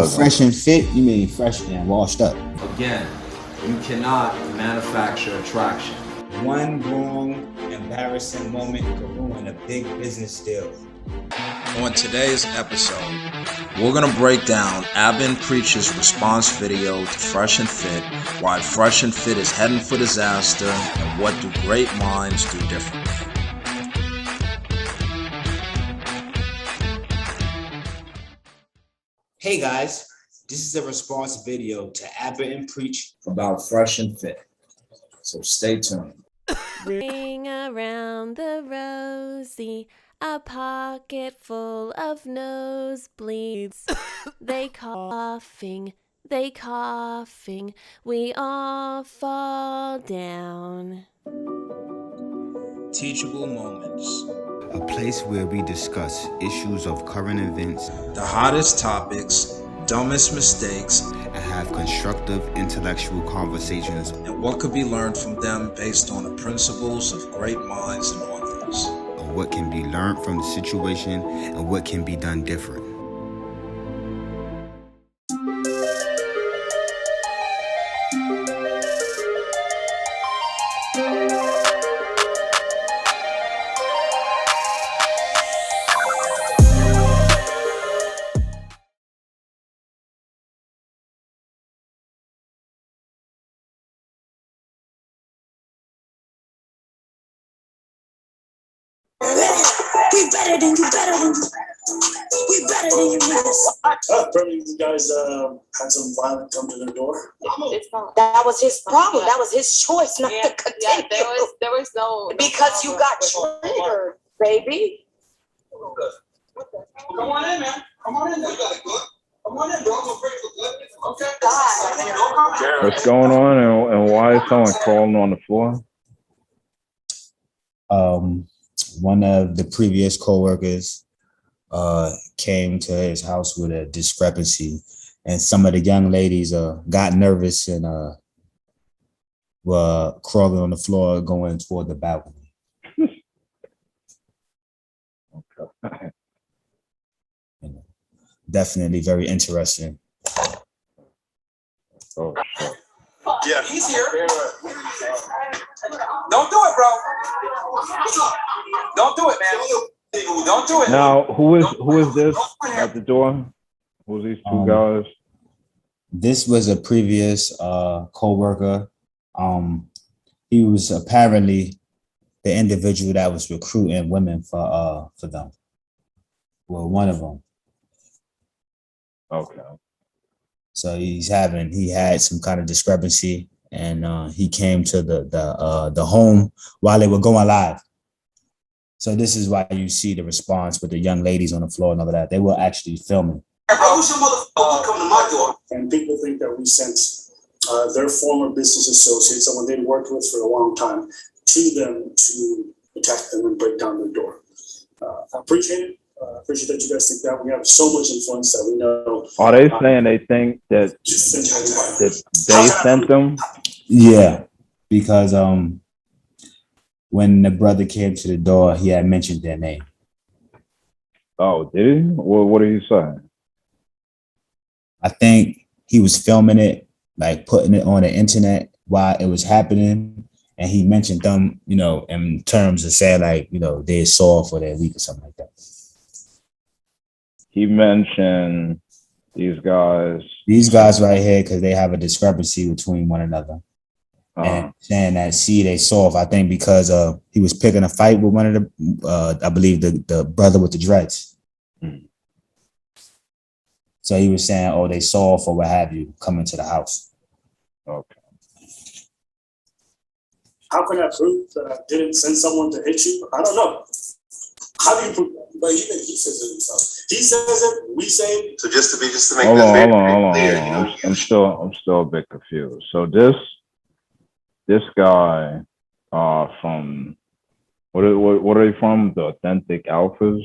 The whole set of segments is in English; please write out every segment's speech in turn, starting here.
By fresh and fit, you mean fresh and washed up. Again, you cannot manufacture attraction. One wrong, embarrassing moment could ruin a big business deal. On today's episode, we're going to break down Abba Preach's response video to Fresh and Fit, why Fresh and Fit is heading for disaster, and what do great minds do differently. Hey guys, this is a response video to Abba Preach about Fresh and Fit. So stay tuned. Ring around the rosy, a pocket full of nosebleeds. They coughing, we all fall down. Teachable Moments. A place where we discuss issues of current events, The hottest topics, dumbest mistakes, and have constructive intellectual conversations and what could be learned from them based on the principles of great minds and authors. on what can be learned from the situation and what can be done different. We better than you, We better than you niggas. Apparently you guys had some violence come to their door. That was his problem. That was his choice not to continue. Yeah, there was no because you got triggered, baby. Come on in, man. Come on in. Come on in, bro. Okay. God. What's going on and why is someone crawling on the floor? One of the previous co-workers came to his house with a discrepancy, and some of the young ladies got nervous and were crawling on the floor going toward the balcony. Okay. Definitely very interesting. Oh, shit. Yeah, he's here. Don't do it, bro. Don't do it, man. Don't do it. Now, who is this at the door? Who's these two guys? This was a previous co-worker. He was apparently the individual that was recruiting women for them. Well, one of them. Okay. So he had some kind of discrepancy, and he came to the home while they were going live. So this is why you see the response with the young ladies on the floor and all of that. They were actually filming. I wish your motherfucker come to my door. And people think that we sent their former business associates, someone they'd worked with for a long time, to them to attack them and break down their door. I appreciate it. Appreciate that you guys think that. We have so much influence that we know. Are they saying they think that they sent them? Yeah, because when the brother came to the door, he had mentioned their name. Oh, did he? Well, what did he say? I think he was filming it, like putting it on the internet while it was happening. And he mentioned them, in terms of saying like, they're soft or they're weak or something like that. He mentioned these guys. These guys right here, because they have a discrepancy between one another. And saying that, they soft, I think because he was picking a fight with one of the, I believe the brother with the dreads. Mm. So he was saying, oh, they soft or what have you, coming to the house. Okay. How can I prove that I didn't send someone to hit you? I don't know. How do you prove that? But even he says it himself. He says it, we say it. So just to make Hold on. I'm still a bit confused. So this guy from what are they from? The Authentic Alphas?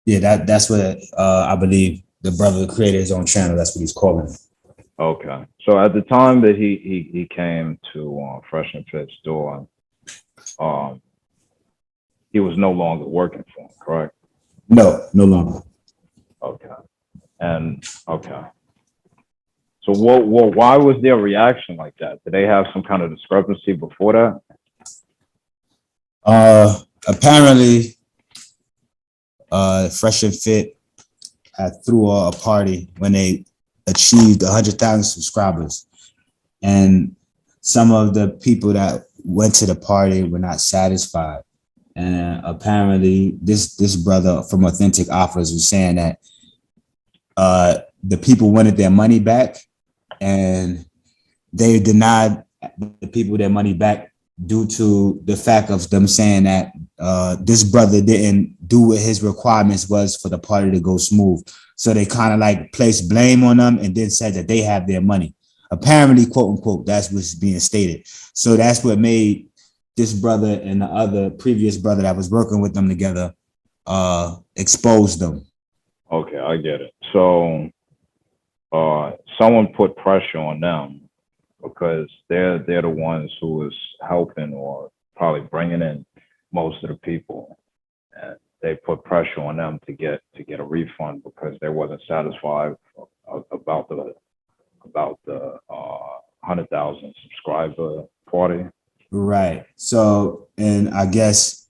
Yeah, that's what I believe the brother created his own channel. That's what he's calling it. Okay. So at the time that he came to Fresh and Fit's door, he was no longer working for him, correct? No longer. Okay. And okay. So why was their reaction like that? Did they have some kind of discrepancy before that? Apparently, Fresh and Fit had threw a party when they achieved 100,000 subscribers, and some of the people that went to the party were not satisfied. And apparently, this brother from Authentic Offers was saying that the people wanted their money back, and they denied the people their money back due to the fact of them saying that this brother didn't do what his requirements was for the party to go smooth. So they kind of like placed blame on them and then said that they have their money. Apparently, quote unquote, that's what's being stated. So that's what made this brother and the other previous brother that was working with them together expose them. Okay, I get it. So someone put pressure on them because they're the ones who was helping or probably bringing in most of the people, and they put pressure on them to get a refund because they wasn't satisfied about the 100,000 subscriber party. Right. So, and I guess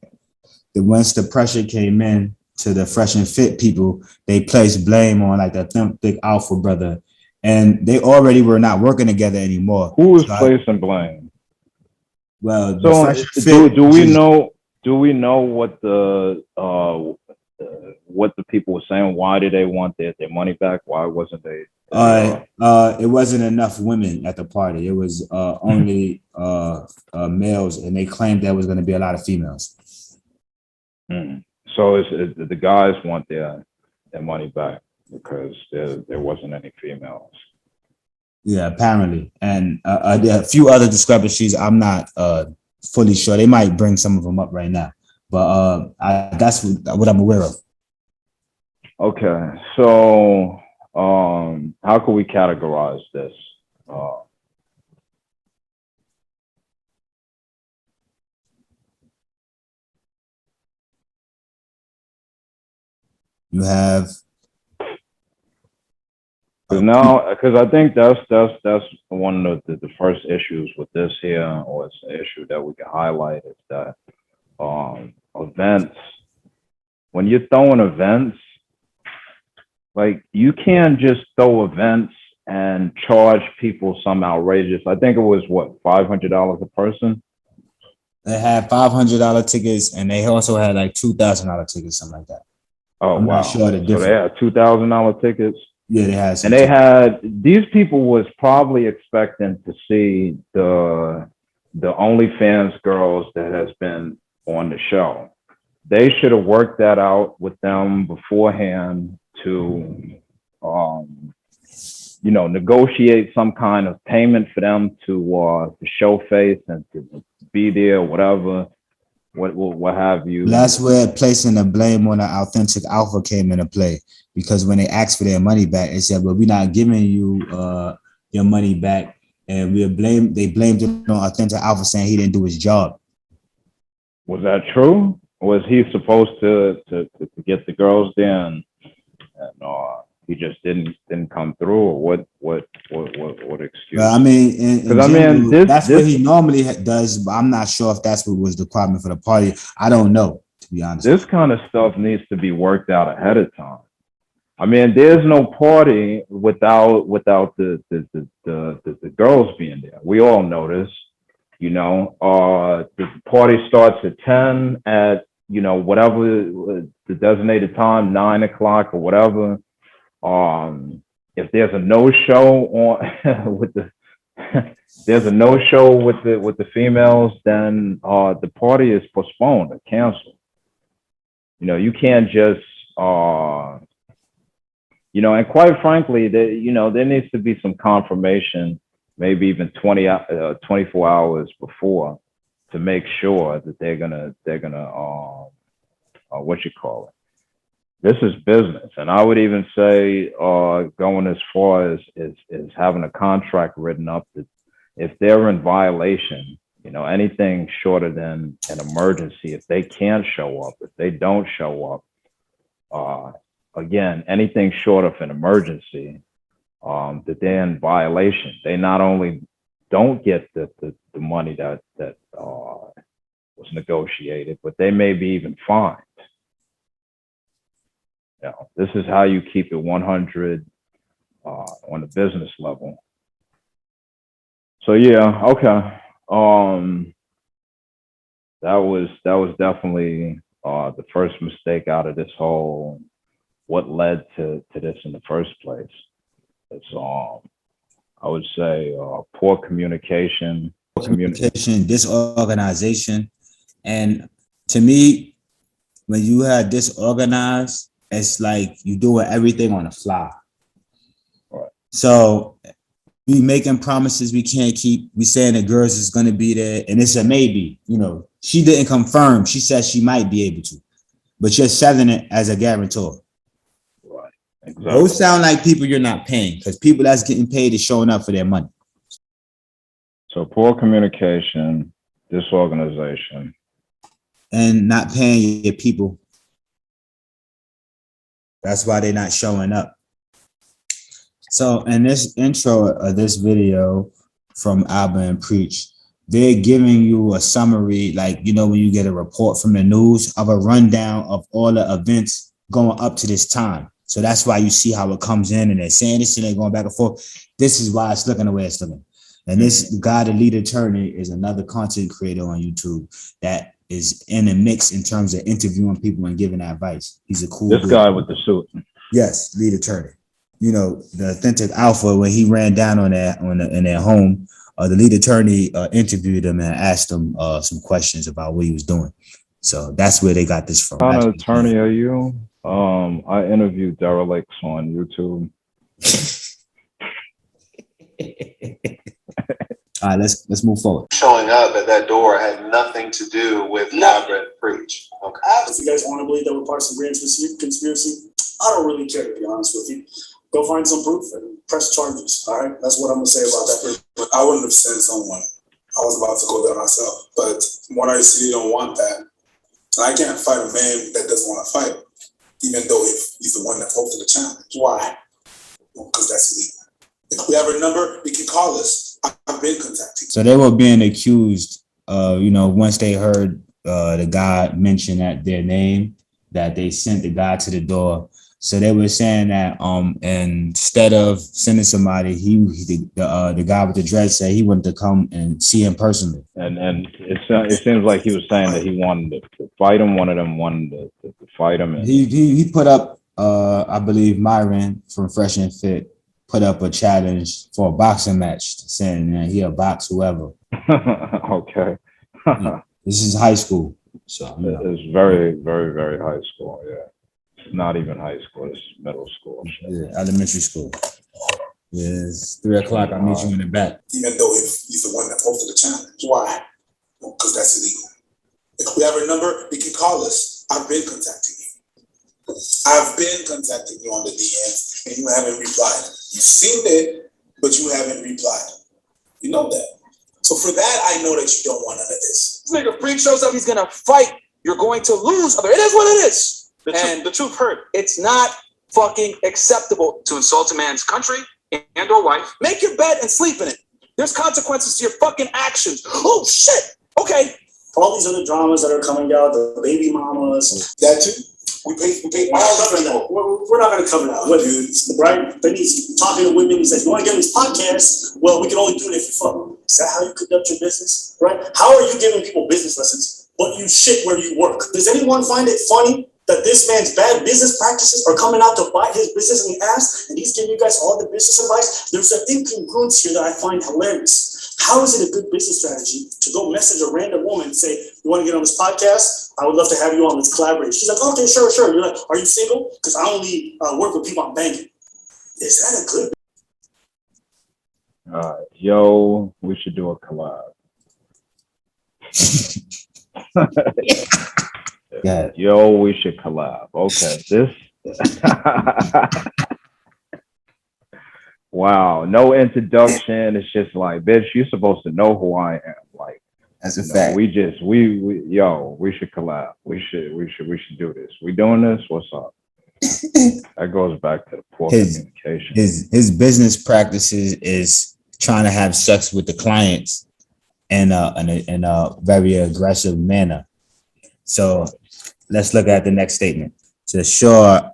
that once the pressure came in to the Fresh and Fit people, they placed blame on like the Authentic Alpha brother, and they already were not working together anymore. Who was placing blame? Well, the So Fresh and Fit, do we know what the people were saying? Why did they want their money back? Why wasn't they? It wasn't enough women at the party. It was only males, and they claimed there was going to be a lot of females. So it's the guys want their money back because there wasn't any females. Yeah, apparently, and there are a few other discrepancies. I'm not fully sure. They might bring some of them up right now, but that's what I'm aware of. Okay, so how can we categorize this? You have because I think that's one of the first issues with this here, or it's an issue that we can highlight, is that events, when you're throwing events, like you can't just throw events and charge people some outrageous. I think it was what, $500 a person. They had $500 tickets, and they also had like $2,000 tickets, something like that. Oh, I'm wow. not sure the difference. So they had $2,000 tickets. Yeah, they had. And they had, these people was probably expecting to see the OnlyFans girls that has been on the show. They should have worked that out with them beforehand to, negotiate some kind of payment for them to show face and to be there, whatever. What have you? That's where placing the blame on the Authentic Alpha came into play, because when they asked for their money back, they said, "Well, we're not giving you your money back," and they blamed it on Authentic Alpha, saying he didn't do his job. Was that true? Was he supposed to get the girls there, and he just didn't come through, or what excuse? Well, I mean, that's what he normally does, but I'm not sure if that's what was the requirement for the party. I don't know, to be honest. This kind of stuff needs to be worked out ahead of time. I mean, there's no party without the girls being there. We all know this. The party starts at 10 at whatever the designated time, 9 o'clock or whatever. If there's a no-show on with the with the females, then the party is postponed or canceled. You can't just and quite frankly, there needs to be some confirmation, maybe even 24 hours before, to make sure that they're gonna this is business. And I would even say going as far as having a contract written up that if they're in violation, anything shorter than an emergency, if they can't show up, if they don't show up, again, anything short of an emergency, that they're in violation. They not only don't get the money that was negotiated, but they may be even fined. This is how you keep it 100 on the business level. So yeah, okay. That was definitely the first mistake out of this whole, what led to this in the first place. It's I would say poor communication, disorganization. And to me, when you are disorganized, it's like you doing everything on the fly. Right. So we making promises we can't keep. We saying the girls is gonna be there, and it's a maybe. She didn't confirm. She said she might be able to, but you're selling it as a guarantor. Right. Exactly. Those sound like people you're not paying, because people that's getting paid is showing up for their money. So poor communication, disorganization, and not paying your people. That's why they're not showing up. So in this intro of this video from Abba Preach, they're giving you a summary, like, when you get a report from the news, of a rundown of all the events going up to this time. So that's why you see how it comes in, and they're saying this and they're going back and forth. This is why it's looking the way it's looking. And this guy, the lead attorney, is another content creator on YouTube that is in the mix in terms of interviewing people and giving advice. He's a cool This dude. guy with the suit. Yes, lead attorney. The authentic alpha, when he ran down on in their home, the lead attorney interviewed him and asked him some questions about what he was doing. So that's where they got this from. What kind of attorney are you? I interviewed derelicts on YouTube. All right, let's move forward. Showing up at that door had nothing to do with Abba Preach. Okay. If you guys want to believe that we're part of some grand conspiracy, I don't really care, to be honest with you. Go find some proof and press charges. All right, that's what I'm gonna say about that. But I wouldn't have sent someone. I was about to go there myself. But from what I see, you don't want that. And I can't fight a man that doesn't want to fight, even though if he's the one that posted the challenge. Why? Because that's illegal. If we have a number, you can call us. I've been contacting. So they were being accused, once they heard the guy mention that their name, that they sent the guy to the door. So they were saying that instead of sending somebody, the guy with the dread said he wanted to come and see him personally. And it seems like he was saying that he wanted to fight him. One of them wanted to fight him. And He put up, I believe Myron from Fresh and Fit put up a challenge for a boxing match, saying that he'll box whoever. Okay. This is high school. So it's very, very, very high school. Yeah. It's not even high school. It's middle school. Yeah, elementary school. Yeah, it's 3:00. I'll meet you in the back. Even though if he's the one that posted the challenge. Why? Because that's illegal. If we have a number, you can call us. I've been contacting you. I've been contacting you on the DMs, and you haven't replied. You've seen it, but you haven't replied. You know that. So for that, I know that you don't want none of this. This nigga Preach shows up, he's gonna fight. You're going to lose. It is what it is. The truth hurt. It's not fucking acceptable to insult a man's country and or wife. Make your bed and sleep in it. There's consequences to your fucking actions. Oh shit. Okay. All these other dramas that are coming out, the baby mamas. That too. We pay all of that. We're not going to cover that. What, right? Then he's talking to women. He says, "You want to get on this podcast? Well, we can only do it if you fuck." Is that how you conduct your business? Right? How are you giving people business lessons, but you shit where you work? Does anyone find it funny that this man's bad business practices are coming out to bite his business in the ass, and he's giving you guys all the business advice? There's an incongruence here that I find hilarious. How is it a good business strategy to go message a random woman and say, "You want to get on this podcast? I would love to have you on. Let's collaborate." She's like, "Okay, sure. You're like, "Are you single? Because I only work with people I'm banging." Is that a good? Yo, we should do a collab. Yeah. Yo, we should collab. Okay, this. Wow, no introduction. It's just like, bitch, you're supposed to know who I am. Like, that's a fact. We should collab. We should do this. We doing this? What's up? That goes back to the poor his communication. his business practices is trying to have sex with the clients in a very aggressive manner. So let's look at the next statement. So sure,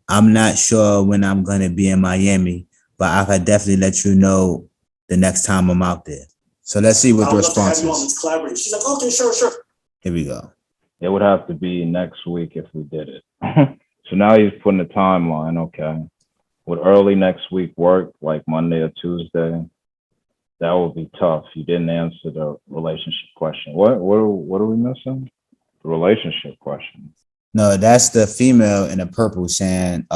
I'm not sure when I'm gonna be in Miami, but I can definitely let you know the next time I'm out there. So let's see what I the would love to have response you on. is. Let's collaborate. She's like, okay, sure. Here we go. It would have to be next week if we did it. So now he's putting a timeline. Okay, would early next week work, like Monday or Tuesday? That would be tough. You didn't answer the relationship question. What are we missing? The relationship question. No, that's the female in the purple saying,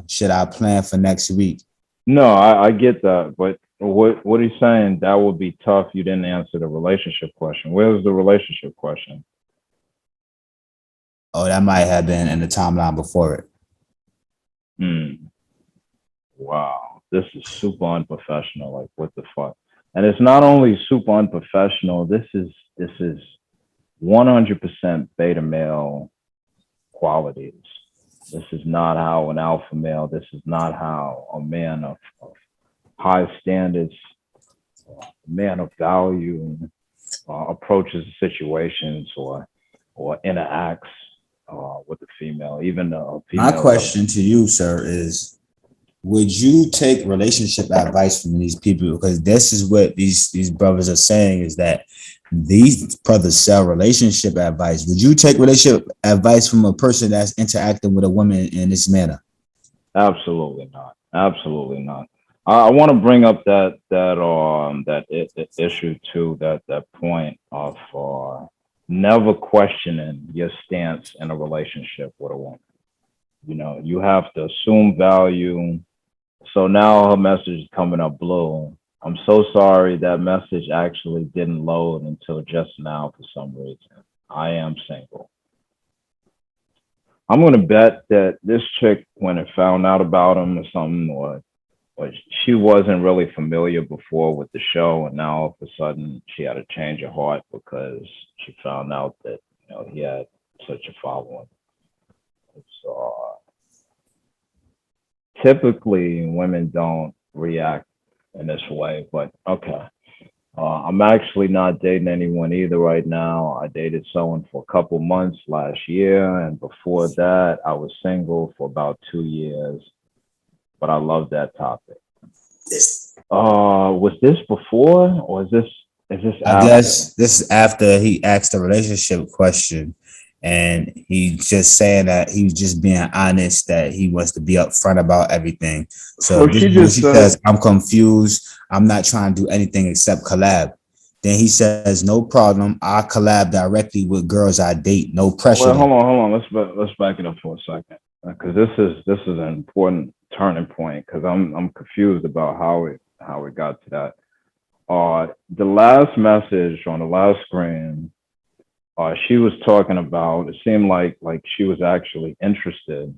should I plan for next week? No, I get that, but what he's saying, that would be tough. You didn't answer the relationship question. Where's the relationship question? Oh, that might have been in the timeline before it. Wow, this is super unprofessional. Like, what the fuck? And it's not only super unprofessional. This is 100% beta male qualities. This is not how an alpha male. This is not how a man of high standards, a man of value, approaches situations or interacts with the female. Even a female. My question to you, sir, is would you take relationship advice from these people? Because this is what these brothers are saying, is that these brothers sell relationship advice. Would you take relationship advice from a person that's interacting with a woman in this manner? Absolutely not. Absolutely not. I want to bring up that issue too, that point of never questioning your stance in a relationship with a woman. You know, you have to assume value. So now her message is coming up blue. I'm so sorry, that message actually didn't load until just now for some reason. I am single. I'm gonna bet that this chick, when it found out about him or something, or she wasn't really familiar before with the show, and now all of a sudden she had a change of heart because she found out that, you know, he had such a following. It's typically women don't react in this way, but okay. I'm actually not dating anyone either right now. I dated someone for a couple months last year, and before that, I was single for about 2 years. But I love that topic. Was this before, or is this after? I guess this is after he asked the relationship question, and he's just saying that he's just being honest, that he wants to be upfront about everything. So she says, I'm confused. I'm not trying to do anything except collab. Then he says, no problem. I collab directly with girls I date. No pressure. Well, hold on. Let's back it up for a second, because this is an important turning point, because I'm confused about how it got to that. The last message on the last screen, she was talking about, it seemed like she was actually interested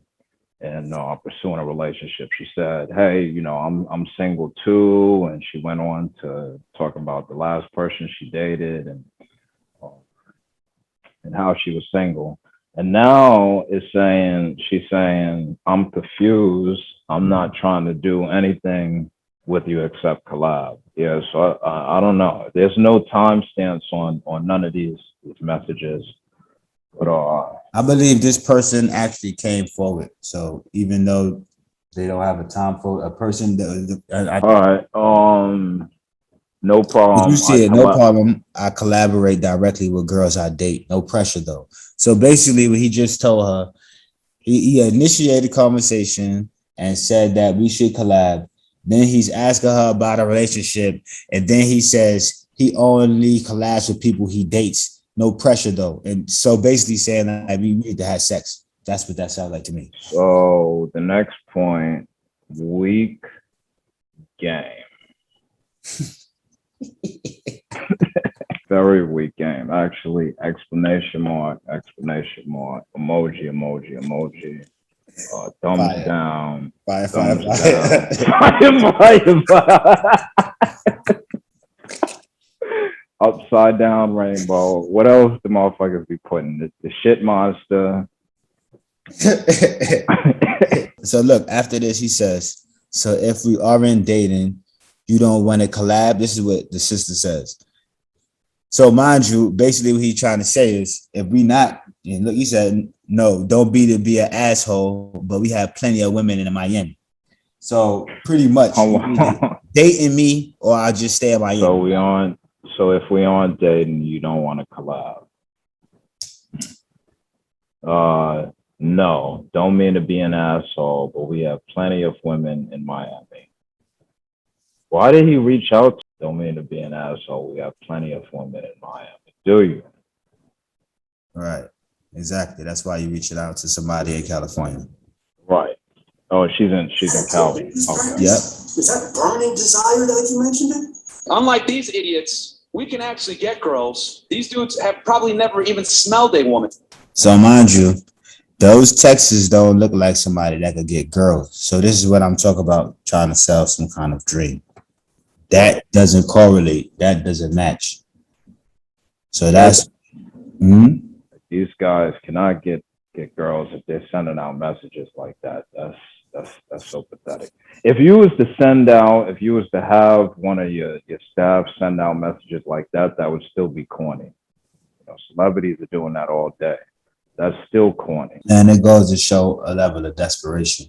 in pursuing a relationship. She said, hey, you know, I'm single too. And she went on to talk about the last person she dated and how she was single. And now she's saying, I'm confused. I'm not trying to do anything with you except collab. Yeah, so I don't know. There's no timestamps on none of these messages. But I believe this person actually came forward. So even though they don't have a time for a person, all right. No problem. You see it, no problem. I collaborate directly with girls I date. No pressure though. So basically what he just told her, he initiated conversation and said that we should collab. Then he's asking her about a relationship. And then he says he only collabs with people he dates. No pressure though. And so basically saying that we need to have sex. That's what that sounds like to me. So the next point, weak game. Very weak game. Actually, exclamation mark, emoji. Thumbs Fire. down. Fire. Upside down rainbow. What else the motherfuckers be putting? The shit monster. So look, after this, he says, so if we aren't dating, you don't want to collab. This is what the sister says. So mind you, basically what he's trying to say is if we not, and look, he said, no, don't be to be an asshole, but we have plenty of women in Miami. So pretty much you either dating me or I'll just stay in Miami. So if we aren't dating, you don't want to collab. No, don't mean to be an asshole, but we have plenty of women in Miami. Why did he reach out? Don't mean to be an asshole. We have plenty of women in Miami. Do you? Right. Exactly. That's why you reaching out to somebody in California. Right. Oh, she's in California. Okay. Yep. Is that burning desire that you mentioned it? Unlike these idiots, we can actually get girls. These dudes have probably never even smelled a woman. So mind you, those texts don't look like somebody that could get girls. So this is what I'm talking about, trying to sell some kind of dream. That doesn't correlate. That doesn't match. So that's These guys cannot get girls if they're sending out messages like that. That's so pathetic. If you was to have one of your staff send out messages like that, that would still be corny. You know, celebrities are doing that all day. That's still corny. And it goes to show a level of desperation.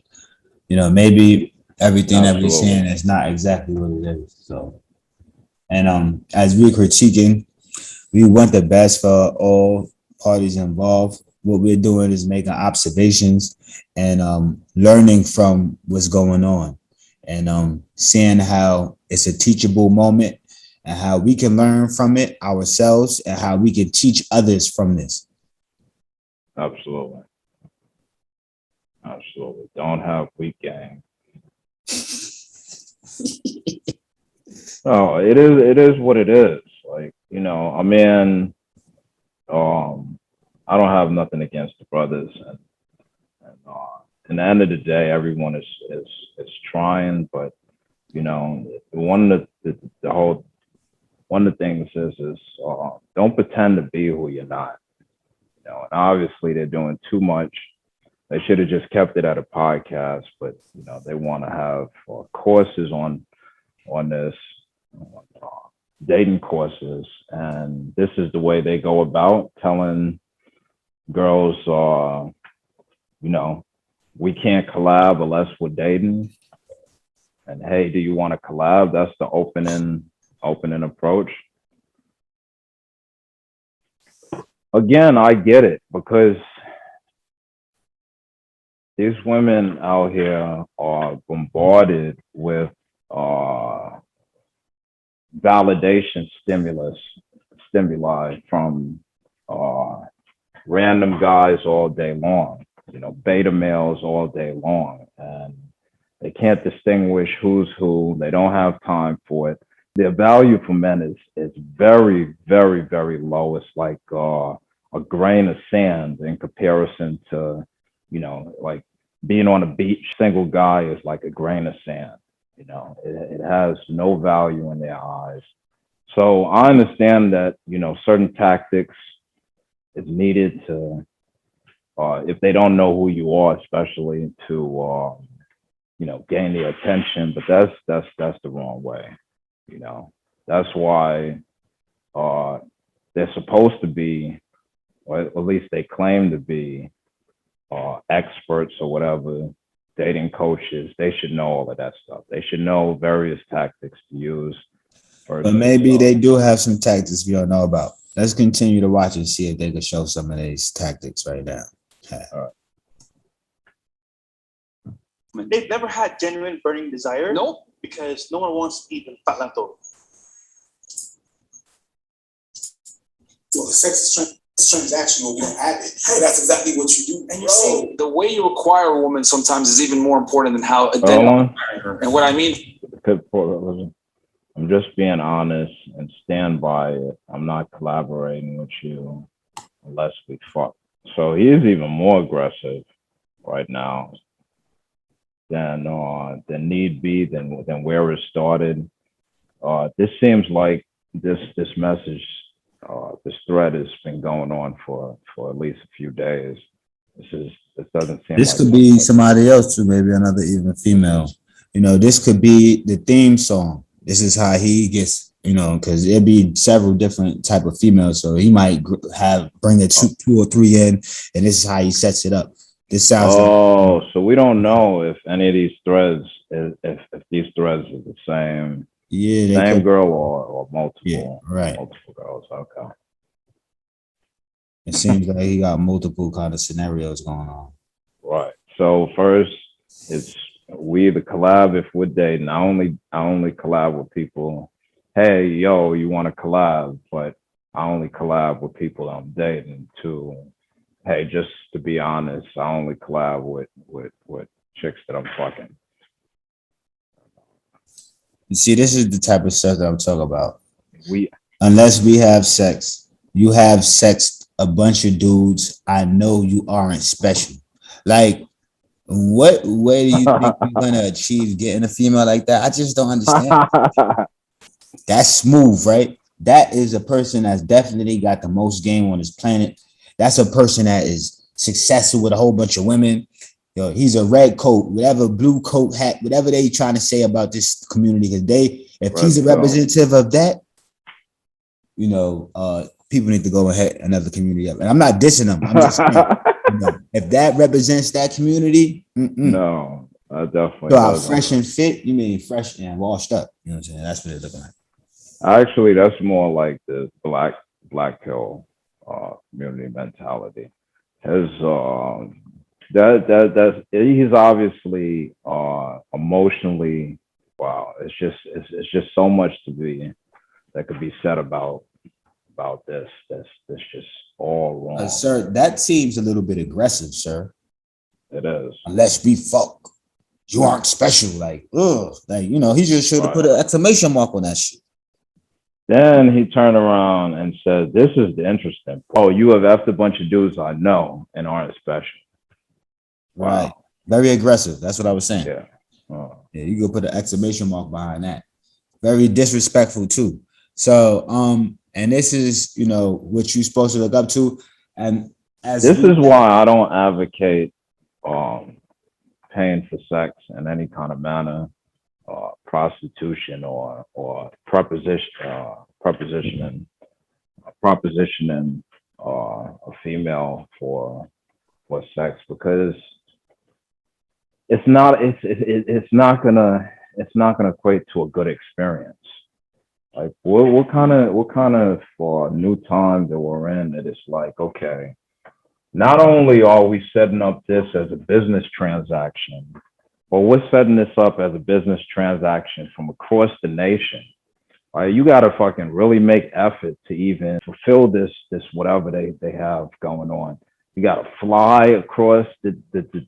You know, maybe everything that we're seeing is not exactly what it is. So, and as we're critiquing, we want the best for all parties involved. What we're doing is making observations and learning from what's going on, and seeing how it's a teachable moment and how we can learn from it ourselves and how we can teach others from this. Absolutely. Don't have weak game. Oh, it is what it is. Like, you know, I mean, I don't have nothing against the brothers, and in the end of the day, everyone is trying, but you know, one of the things is don't pretend to be who you're not. You know, and obviously they're doing too much. They should have just kept it at a podcast, but you know, they want to have courses on this, dating courses, and this is the way they go about telling girls, you know, we can't collab unless we're dating. And hey, do you want to collab? That's the opening approach. Again, I get it, because these women out here are bombarded with validation stimuli from random guys all day long, you know, beta males all day long, and they can't distinguish who's who. They don't have time for it. Their value for men is very, very, very low. It's like a grain of sand in comparison to, you know, like being on a beach. Single guy is like a grain of sand. You know, it has no value in their eyes. So I understand that, you know, certain tactics is needed to, if they don't know who you are, especially to, you know, gain their attention. But that's the wrong way. You know, that's why they're supposed to be, or at least they claim to be, experts or whatever, dating coaches. They should know all of that stuff. They should know various tactics to use. But maybe they do have some tactics we don't know about. Let's continue to watch and see if they can show some of these tactics right now. All right. They've never had genuine burning desire. Nope. Because no one wants to eat in Patlanto. Well, the sex is transactional. You don't have it. Hey, that's exactly what you do. And you see, the way you acquire a woman sometimes is even more important than how than her. And what I mean, I'm just being honest and stand by it. I'm not collaborating with you unless we fuck. So he is even more aggressive right now than need be, than where it started. This seems like this message, this thread has been going on for at least a few days. This is This doesn't seem This like could be somebody else too, maybe another even female. This could be the theme song. This is how he gets, because it'd be several different type of females. So he might bring a two or three in, and this is how he sets it up. This sounds so we don't know if any of these threads, if these threads are the same, same girl or multiple, multiple girls. Okay. It seems like he got multiple kind of scenarios going on. Right. So first, it's we the collab. If we're dating, I only collab with people. Hey, yo, you want to collab? But I only collab with people I'm dating. Hey, just to be honest, I only collab with chicks that I'm fucking. You see, this is the type of stuff that I'm talking about. Unless we have sex, you have sex a bunch of dudes. I know you aren't special. Like, what way do you think you're gonna achieve getting a female like that? I just don't understand. That's smooth, right? That is a person that's definitely got the most game on this planet. That's a person that is successful with a whole bunch of women. He's a red coat, whatever, blue coat, hat, whatever they trying to say about this community. Because if he's a representative of that, people need to go ahead another community up. And I'm not dissing them. I'm just saying, if that represents that community, no, I definitely. So fresh and fit, you mean fresh and washed up? You know what I'm saying? That's what it's looking like. Actually, that's more like the black pill community mentality. That's he's obviously emotionally, wow. It's just so much that could be said about this. That's just all wrong. Sir, that seems a little bit aggressive, sir. It is. Unless we fuck, you aren't special. He just should have put an exclamation mark on that shit. Then he turned around and said, "This is the interesting. Oh, you have effed a bunch of dudes I know and aren't special." Wow. Right. Very aggressive. That's what I was saying. Yeah. Yeah, you go put an exclamation mark behind that. Very disrespectful too. So, and this is, what you're supposed to look up to. And this is why I don't advocate paying for sex in any kind of manner, prostitution or propositioning a female for sex, because it's not gonna equate to a good experience. Like what kind of new time that we're in, that it's like, okay, not only are we setting up this as a business transaction, but we're setting this up as a business transaction from across the nation. Right? You got to fucking really make effort to even fulfill this whatever they have going on. You got to fly across the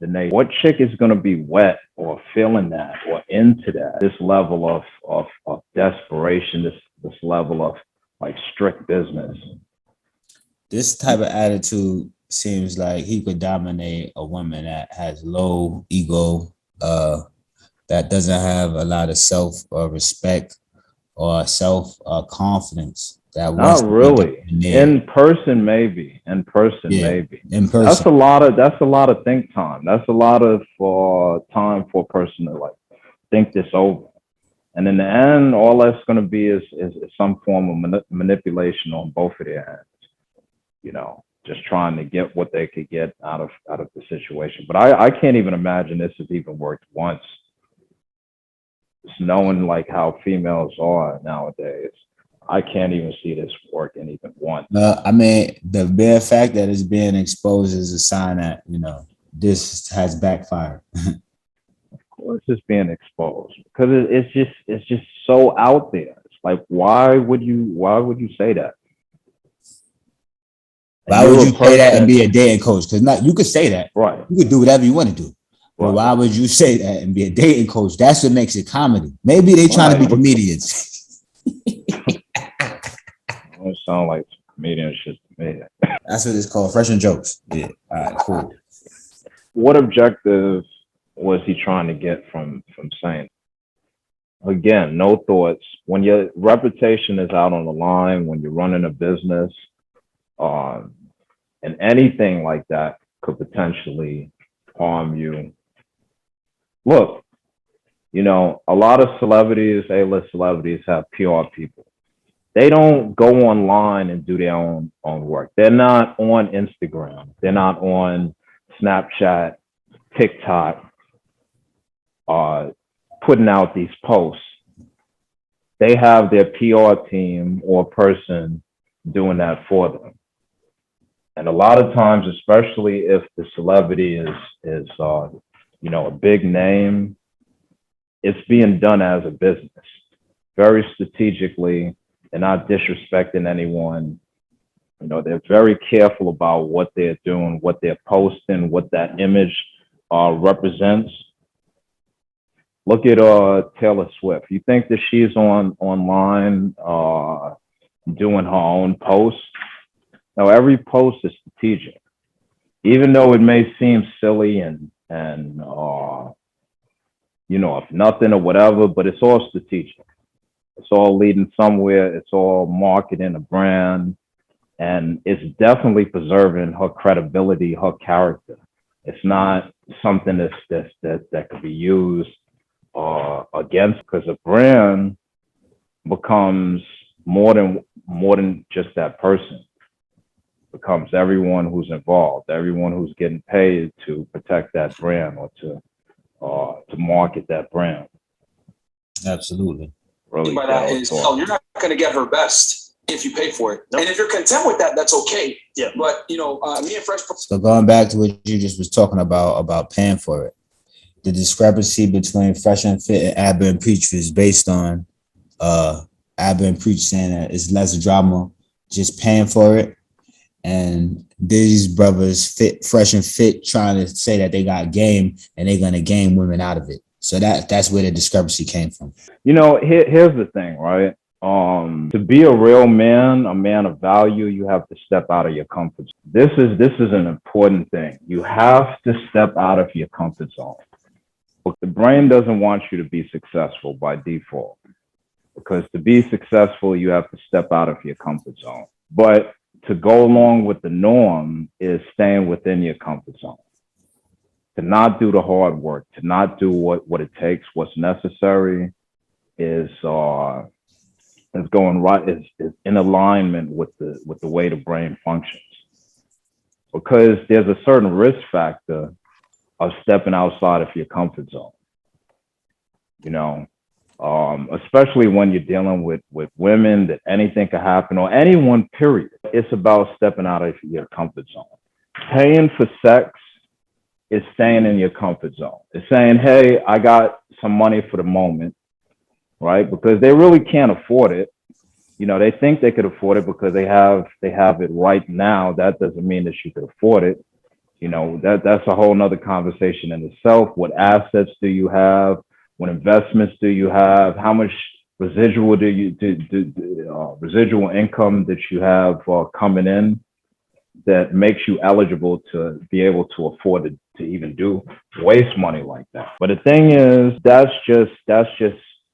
nation. What chick is going to be wet or feeling that or into that? This level of desperation, this level of like strict business. This type of attitude seems like he could dominate a woman that has low ego, that doesn't have a lot of self respect or self confidence. That not really. In person, maybe. In person. That's a lot of think time. That's a lot of time for a person to like think this over. And in the end, all that's going to be is some form of manipulation on both of their ends. Just trying to get what they could get out of the situation. But I can't even imagine this has even worked once. Just knowing like how females are nowadays, I can't even see this working even once. The bare fact that it's being exposed is a sign that, this has backfired. Of course it's being exposed, because it's just so out there. It's like, why would you say that? Why would you say that and be a dating coach? Because you could say that. Right. You could do whatever you want to do. But why would you say that and be a dating coach? That's what makes it comedy. Maybe they trying to be comedians. It sound like comedian shit to me. That's what it's called. Fresh and jokes. Yeah. All right, cool. What objective was he trying to get from saying? Again, no thoughts. When your reputation is out on the line, when you're running a business, and anything like that could potentially harm you. Look, you know, a lot of celebrities, A-list celebrities, have PR people. They don't go online and do their own work. They're not on Instagram. They're not on Snapchat, TikTok, putting out these posts. They have their PR team or person doing that for them. And a lot of times, especially if the celebrity is you know, a big name, it's being done as a business, very strategically. They're not disrespecting anyone. You know, they're very careful about what they're doing, what they're posting, what that image represents. Look at Taylor Swift. You think that she's online doing her own posts? No, every post is strategic, even though it may seem silly and you know, if nothing or whatever, but it's all strategic. It's all leading somewhere. It's all marketing a brand, and it's definitely preserving her credibility, her character. It's not something that could be used against, because a brand becomes more than just that person. It becomes everyone who's involved, everyone who's getting paid to protect that brand or to market that brand. Absolutely. Really, by that is, you're not going to get her best if you pay for it. Nope. And if you're content with that, that's okay. Yeah. But you know, me and Fresh. So going back to what you just was talking about paying for it, the discrepancy between Fresh and Fit and Abba and Preach was based on Abba and Preach saying that it's less drama, just paying for it, and these brothers Fresh and Fit trying to say that they got game and they're gonna game women out of it. So that's where the discrepancy came from. You know, here's the thing, right? To be a real man, a man of value, you have to step out of your comfort zone. This is an important thing. You have to step out of your comfort zone. The brain doesn't want you to be successful by default, because to be successful, you have to step out of your comfort zone. But to go along with the norm is staying within your comfort zone. To not do the hard work, to not do what it takes, what's necessary, is going right, is in alignment with the way the brain functions. Because there's a certain risk factor of stepping outside of your comfort zone. You know, especially when you're dealing with women, that anything could happen, or anyone, period. It's about stepping out of your comfort zone. Paying for sex is staying in your comfort zone. It's saying, hey, I got some money for the moment, right? Because they really can't afford it. You know, they think they could afford it because they have it right now. That doesn't mean that you could afford it. You know, that's a whole nother conversation in itself. What assets do you have? What investments do you have? How much residual residual income that you have coming in that makes you eligible to be able to afford to even waste money like that? But the thing is, that's just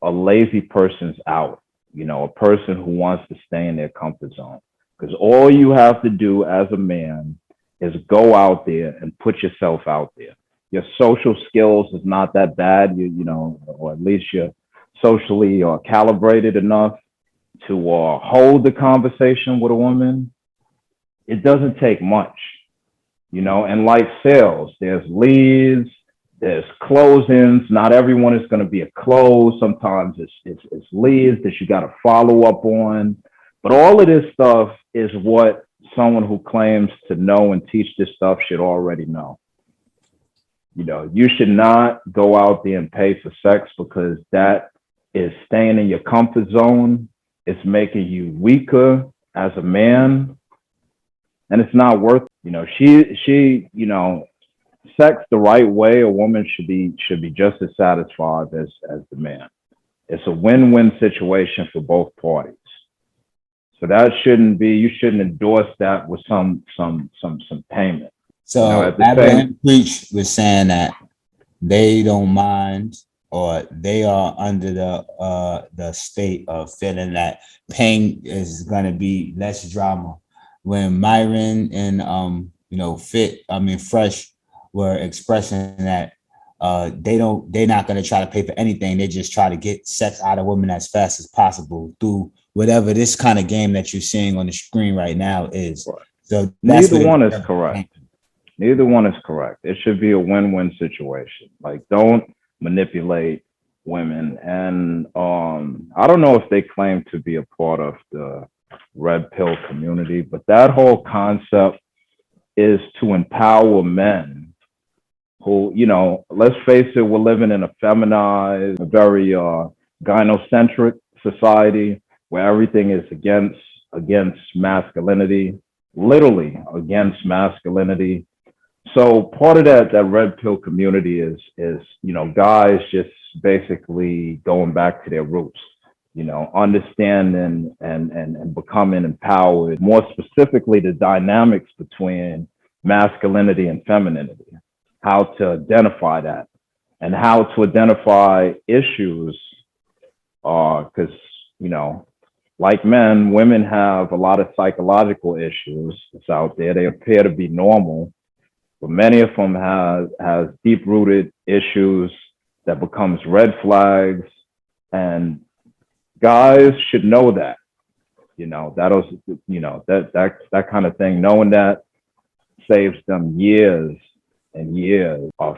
a lazy person's out. You know, a person who wants to stay in their comfort zone. Because all you have to do as a man is go out there and put yourself out there. Your social skills is not that bad, you know, or at least you're socially calibrated enough to hold the conversation with a woman. It doesn't take much, you know. And like sales, there's leads, there's closings. Not everyone is going to be a close. Sometimes it's leads that you got to follow up on. But all of this stuff is what someone who claims to know and teach this stuff should already know. You know, you should not go out there and pay for sex, because that is staying in your comfort zone. It's making you weaker as a man, and it's not worth it. You know, she, you know, sex the right way, a woman should be just as satisfied as the man. It's a win-win situation for both parties. So that you shouldn't endorse that with some payment. So you know, Abba and Preach was saying that they don't mind, or they are under the state of feeling that paying is gonna be less drama. When Myron and you know Fresh were expressing that they're not going to try to pay for anything. They just try to get sex out of women as fast as possible through whatever this kind of game that you're seeing on the screen right now is. Right. So neither one is correct. Neither one is correct. It should be a win-win situation. Like, don't manipulate women. And I don't know if they claim to be a part of the red pill community, but that whole concept is to empower men who, you know, let's face it, we're living in a feminized, a very gynocentric society where everything is against masculinity, literally against masculinity. So part of that red pill community is, you know, guys just basically going back to their roots, you know, understanding and becoming empowered, more specifically the dynamics between masculinity and femininity, how to identify that and how to identify issues. Because, you know, like men, women have a lot of psychological issues that's out there. They appear to be normal, but many of them has deep-rooted issues that becomes red flags, and guys should know that. You know, that kind of thing. Knowing that saves them years and years of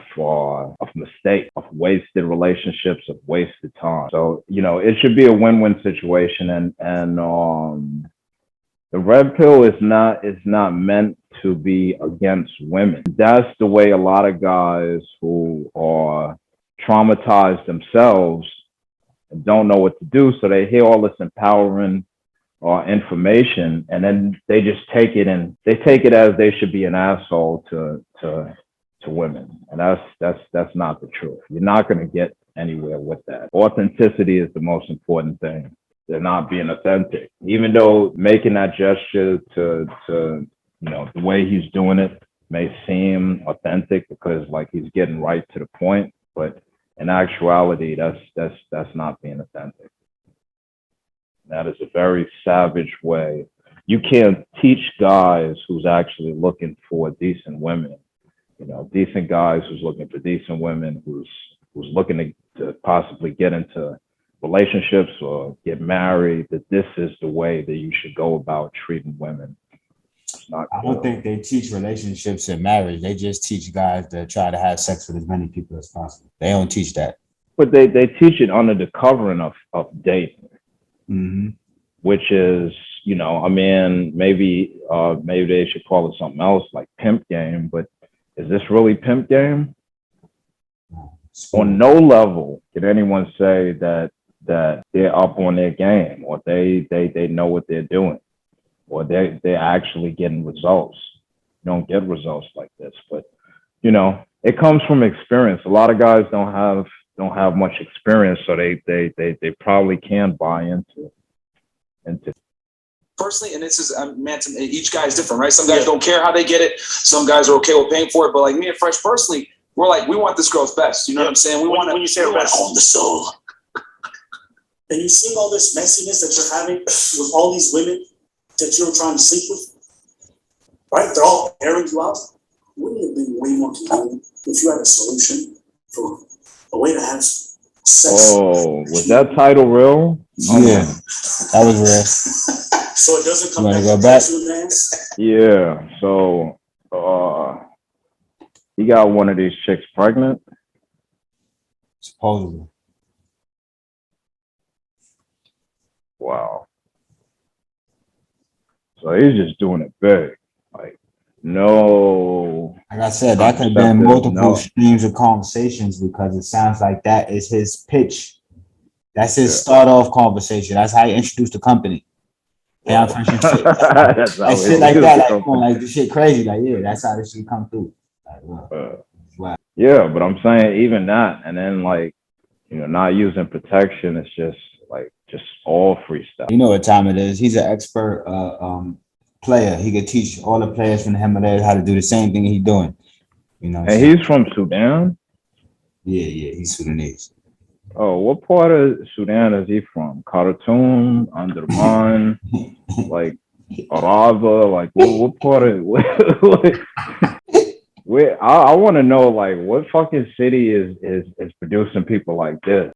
mistakes, of wasted relationships, of wasted time. So, you know, it should be a win-win situation, and the red pill is not meant to be against women. That's the way a lot of guys who are traumatized themselves and don't know what to do, so they hear all this empowering information, and then they just take it as they should be an asshole to women, and that's not the truth. You're not going to get anywhere with that. Authenticity is the most important thing. They're not being authentic, even though making that gesture to you know, the way he's doing it may seem authentic because like he's getting right to the point, but in actuality, that's not being authentic. That is a very savage way. You can't teach guys who's actually looking for decent women, you know, decent guys who's looking for decent women, who's looking to possibly get into relationships or get married, that this is the way that you should go about treating women. It's not I don't think they teach relationships and marriage. They just teach guys to try to have sex with as many people as possible. They don't teach that. But they teach it under the covering of dating, which is, you know, I mean, maybe they should call it something else like pimp game, but is this really pimp game? On no level can anyone say that they're up on their game, or they know what they're doing, or they're actually getting results. You don't get results like this, but you know, it comes from experience. A lot of guys don't have much experience, so they probably can buy into. Personally, and this is each guy is different, right? Some guys don't care how they get it. Some guys are okay with paying for it, but like me and Fresh personally, we're like, we want this girl's best. You know what I'm saying? We want to own the soul. And you're seeing all this messiness that you're having with all these women that you're trying to sleep with, right? They're all airing you out. Wouldn't it be way more convenient if you had a solution for a way to have sex? Oh, was that title real? Yeah, that was real. So it doesn't come back. Yeah, so he got one of these chicks pregnant. Supposedly. Wow. So he's just doing it big. Like, no. Like I said, that could have been multiple streams of conversations, because it sounds like that is his pitch. That's his start off conversation. That's how he introduced the company. Yeah, shit like that, like this shit crazy. Like, yeah, that's how this shit come through. Like, wow. Yeah, but I'm saying even that, and then like, you know, not using protection, it's just all freestyle. You know what time it is. He's an expert player. He could teach all the players from the Himalayas how to do the same thing he's doing. You know, and he's from Sudan? Yeah, he's Sudanese. Oh, what part of Sudan is he from? Khartoum, Andaman, like Arava, like what part of I want to know, like, what fucking city is producing people like this?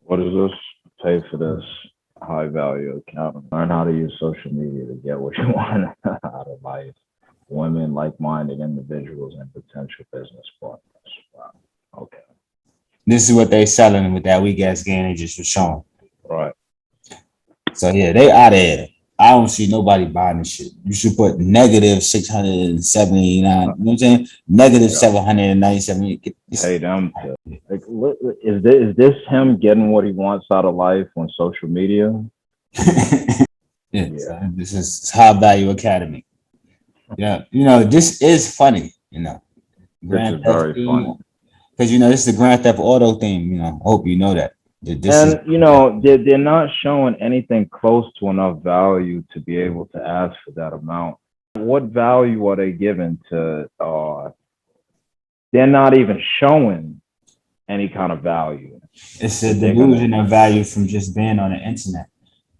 What is this? Pay for this high value account. Learn how to use social media to get what you want out of life. Women, like-minded individuals, and potential business partners. Wow. Okay. This is what they selling with that weak ass game they just was showing. Right. So yeah, they out of here. I don't see nobody buying this shit. You should put negative 679. You know what I'm saying? Negative 797. Pay them to. Like, is this him getting what he wants out of life on social media? Yeah. So this is High Value Academy. Yeah, this is funny. This is very funny. Because this is the Grand Theft Auto theme. I hope you know that. They're not showing anything close to enough value to be able to ask for that amount. What value are they giving to? They're not even showing any kind of value. It's a delusion of value from just being on the internet.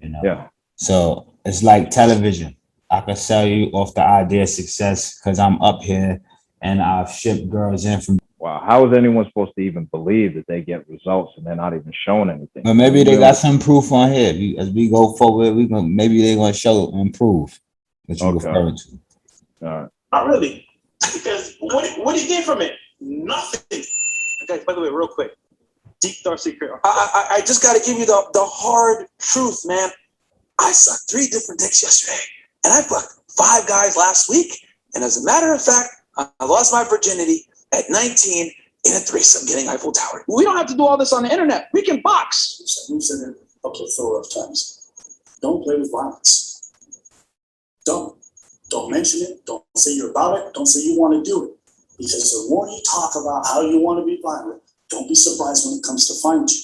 Yeah. So it's like television. I could sell you off the idea of success because I'm up here and I've shipped girls in from. Wow, how is anyone supposed to even believe that they get results and they're not even showing anything? But maybe they got some proof on here. As we go forward, maybe they're gonna show and prove what you're referring to. All right. Not really, because what do you get from it? Nothing. Guys, by the way, real quick, deep dark secret. I just got to give you the hard truth, man. I sucked 3 different dicks yesterday, and I fucked 5 guys last week. And as a matter of fact, I lost my virginity at 19 in a threesome getting Eiffel Tower. We don't have to do all this on the internet. We can box. We've said it a plethora of times. Don't play with violence. Don't mention it. Don't say you're about it. Don't say you want to do it. Because the more you talk about how you want to be violent, don't be surprised when it comes to find you.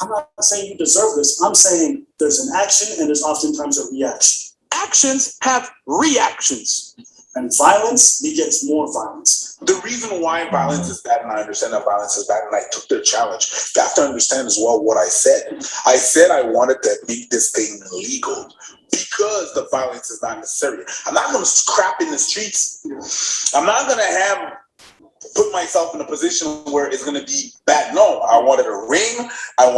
I'm not saying you deserve this. I'm saying there's an action and there's oftentimes a reaction. Actions have reactions. And violence begets more violence. The reason why violence is bad, and I understand that violence is bad, and I took their challenge, you have to understand as well what I said. I said I wanted to make this thing legal because the violence is not necessary. I'm not going to scrap in the streets. I'm not going to put myself in a position where it's going to be bad. No, I wanted a ring. I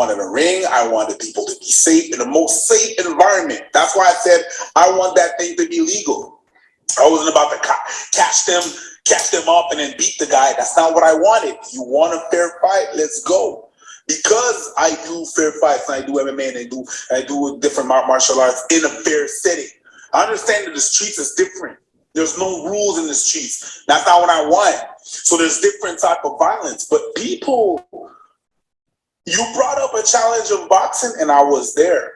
wanted people to be safe in the most safe environment. That's why I said I want that thing to be legal. I wasn't about to catch them up and then beat the guy. That's not what I wanted. You want a fair fight? Let's go. Because I do fair fights and I do MMA and I do different martial arts in a fair setting. I understand that the streets is different. There's no rules in the streets. That's not what I want. So there's different type of violence. But people, you brought up a challenge of boxing and I was there.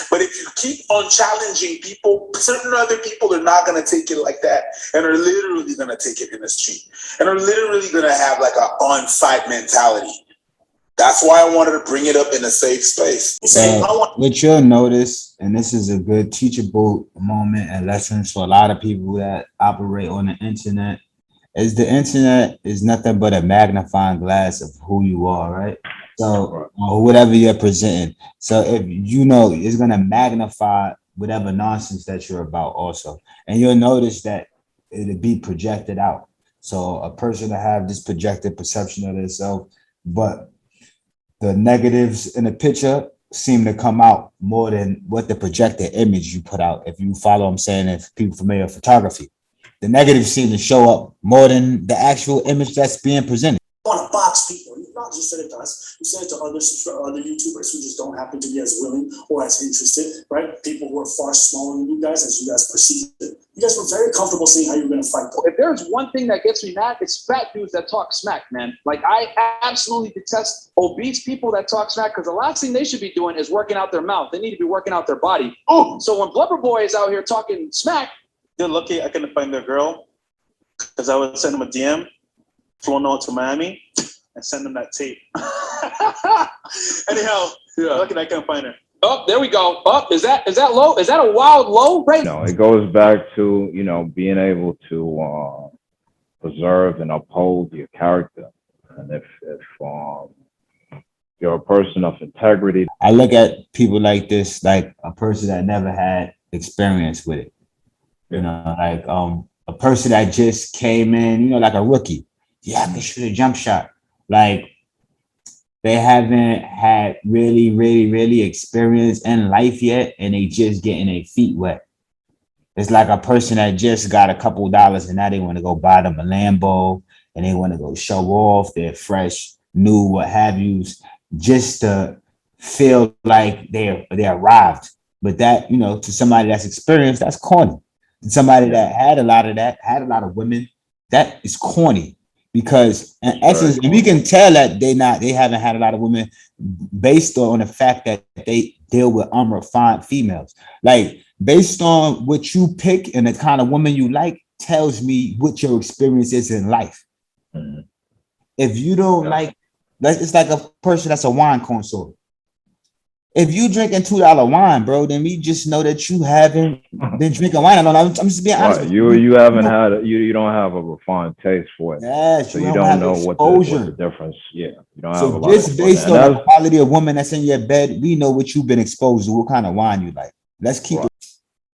But if you keep on challenging people, certain other people are not going to take it like that and are literally going to take it in the street and are literally going to have like an on-site mentality. That's why I wanted to bring it up in a safe space. What you'll notice, and this is a good teachable moment and lessons for a lot of people that operate on the internet, is the internet is nothing but a magnifying glass of who you are, right? So, or whatever you're presenting. So if it's going to magnify whatever nonsense that you're about also. And you'll notice that it'll be projected out. So a person will have this projected perception of themselves, but the negatives in the picture seem to come out more than what the projected image you put out. If you follow what I'm saying, if people familiar with photography, the negatives seem to show up more than the actual image that's being presented. You want to box people. You've not just said it to us. You said it to other YouTubers who just don't happen to be as willing or as interested, right? People who are far smaller than you guys, as you guys perceive it. You guys were very comfortable saying how you were going to fight them. If there's one thing that gets me mad, it's fat dudes that talk smack, man. Like, I absolutely detest obese people that talk smack because the last thing they should be doing is working out their mouth. They need to be working out their body. Oh, so when Blubber Boy is out here talking smack, they're lucky I couldn't find their girl because I would send them a DM, flown out to Miami, and send them that tape. Anyhow, lucky I can't find her. Oh, there we go. Oh, is that low? Is that a wild low rate? No, it goes back to, being able to preserve and uphold your character. And if You're a person of integrity. I look at people like this, like a person that never had experience with it. You know, like a person that just came in, you know, like a rookie. Yeah, I can shoot a jump shot. Like they haven't had really experience in life yet, and they just getting their feet wet. It's like a person that just got a couple dollars and now they want to go buy them a Lambo and they want to go show off their fresh, new, what have yous, just to feel like they arrived. But that, you know, to somebody that's experienced, that's corny. To somebody that had a lot of women, that is corny. Because in essence, and we can tell that they haven't had a lot of women based on the fact that they deal with unrefined females. Like based on what you pick and the kind of woman you like tells me what your experience is in life. Mm-hmm. If you don't like, it's like a person that's a wine connoisseur. If you drinking $2 wine, bro, then we just know that you haven't been drinking wine. I'm just being honest. Right. You haven't had you don't have a refined taste for it. Yes, so you don't know what the difference. Yeah, you don't have a lot. Just based on the quality of woman that's in your bed, we know what you've been exposed to, what kind of wine you like. Let's keep it.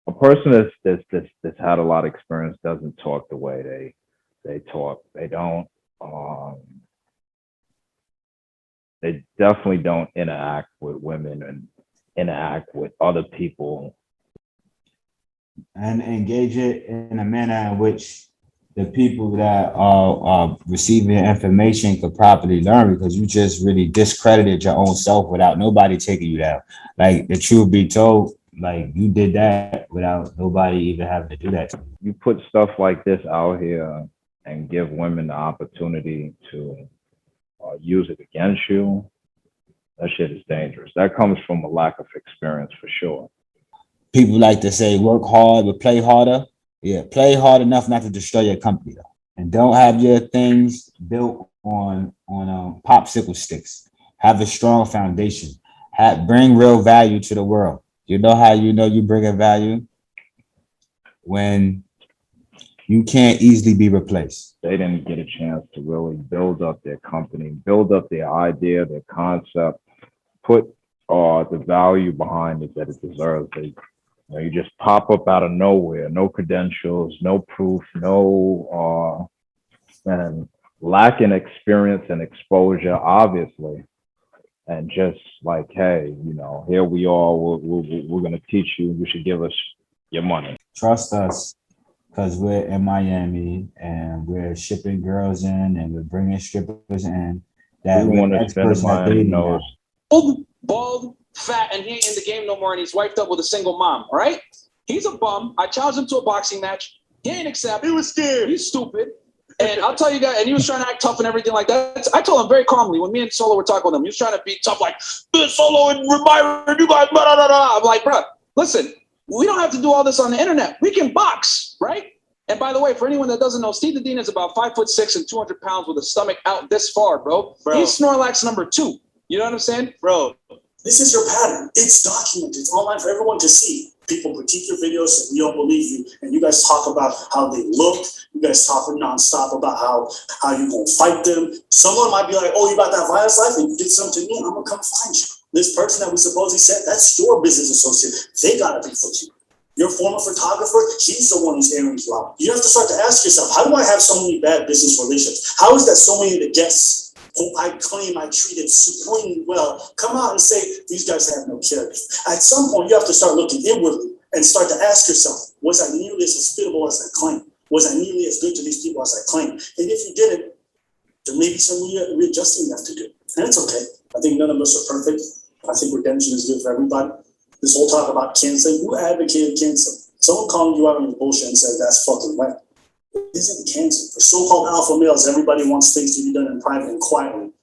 A person that's had a lot of experience doesn't talk the way they talk. They don't. They definitely don't interact with women and interact with other people. And engage it in a manner in which the people that are receiving information could properly learn, because you just really discredited your own self without nobody taking you down. Like the truth be told, like you did that without nobody even having to do that to you. You put stuff like this out here and give women the opportunity to use it against you. That shit is dangerous. That comes from a lack of experience for sure. People like to say work hard but play harder. Yeah, play hard enough not to destroy your company though. And don't have your things built on popsicle sticks. Have a strong foundation. Bring real value to the world. You know how you know you bring a value? When you can't easily be replaced. They didn't get a chance to really build up their company, build up their idea, their concept, put the value behind it that it deserves. You just pop up out of nowhere, no credentials, no proof, and lacking experience and exposure, obviously. And just like, hey, you know, here we are, we're going to teach you, you should give us your money. Trust us. Because we're in Miami and we're shipping girls in and we're bringing strippers in. That we want to spend a Miami nose. Bald, fat, and he ain't in the game no more, and he's wiped up with a single mom, all right? He's a bum. I challenged him to a boxing match. He ain't accept. He was scared. He's stupid. And I'll tell you guys, and he was trying to act tough and everything like that. I told him very calmly when me and Solo were talking with him, he was trying to be tough, like, Solo and Myron, you guys, blah, blah, blah, blah. I'm like, bro, listen. We don't have to do all this on the internet. We can box, right? And by the way, for anyone that doesn't know, Steve the Dean is about 5'6" and 200 pounds with a stomach out this far, bro. He's Snorlax number 2. You know what I'm saying? Bro, this is your pattern. It's documented. It's online for everyone to see. People critique your videos and we don't believe you. And you guys talk about how they look. You guys talk nonstop about how you gonna fight them. Someone might be like, oh, you got that violence life and you did something to me. I'm gonna come find you. This person that we supposedly said, that's your business associate. They gotta be for you. Your former photographer, he's the one who's airing you out. You have to start to ask yourself, how do I have so many bad business relationships? How is that so many of the guests who I claim I treated supremely well come out and say, these guys have no character? At some point, you have to start looking inwardly and start to ask yourself, was I nearly as hospitable as I claimed? Was I nearly as good to these people as I claimed? And if you didn't, there may be some readjusting you have to do. And it's okay. I think none of us are perfect. I think redemption is good for everybody. This whole talk about canceling, who advocated canceling? Someone calling you out on your bullshit and said that's fucking whack. It isn't canceling. For so-called alpha males, everybody wants things to be done in private and quietly.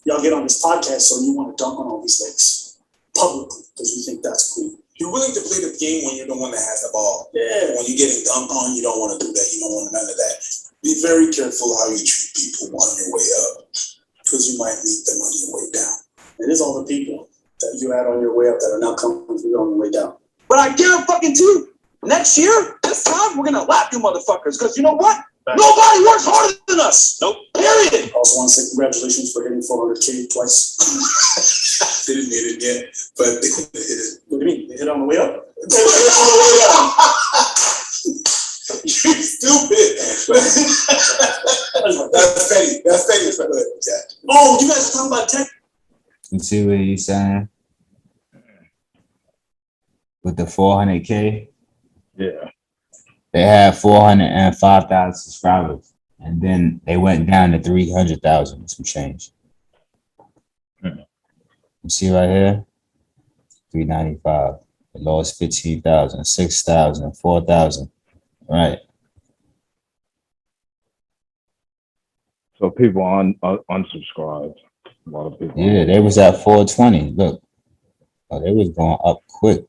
Y'all get on this podcast so you want to dunk on all these ladies publicly because you think that's cool. You're willing to play the game when you're the one that has the ball. Yeah. When you're getting dunked on, you don't want to do that. You don't want none of that. Be very careful how you treat people on your way up because you might meet them on your way down. It is all the people that you had on your way up that are now coming for you on your way down. But I guarantee you, next year, this time, we're going to lap you motherfuckers. Because you know what? Nobody works harder than us. Nope. Period. Also want want to say congratulations for hitting 400K twice. Didn't hit it yet, but they hit it. What do you mean? They hit on the way up? They hit it on the way up. You stupid. That's petty. That's petty. Yeah. Oh, you guys are talking about tech? You see what he's saying? With the 400K? Yeah. They had 405,000 subscribers. And then they went down to 300,000, some change. You see right here? 395. They lost 15,000, 6,000, 4,000. Right. So people unsubscribed. A lot of people. Yeah, they was at 420. Look. Oh, they was going up quick.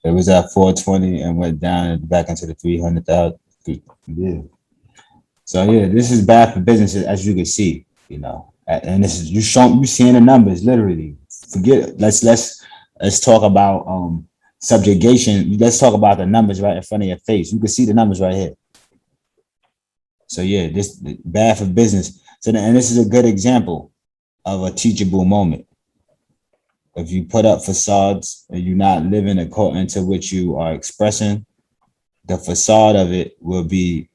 It was at 420 and went down back into the 300,000. Yeah. So yeah, this is bad for businesses, as you can see, you know. And this is you seeing the numbers literally. Forget let's talk about subjugation. Let's talk about the numbers right in front of your face. You can see the numbers right here. So yeah, this bad for business. So and this is a good example of a teachable moment. If you put up facades and you're not living according to what you are expressing, the facade of it will be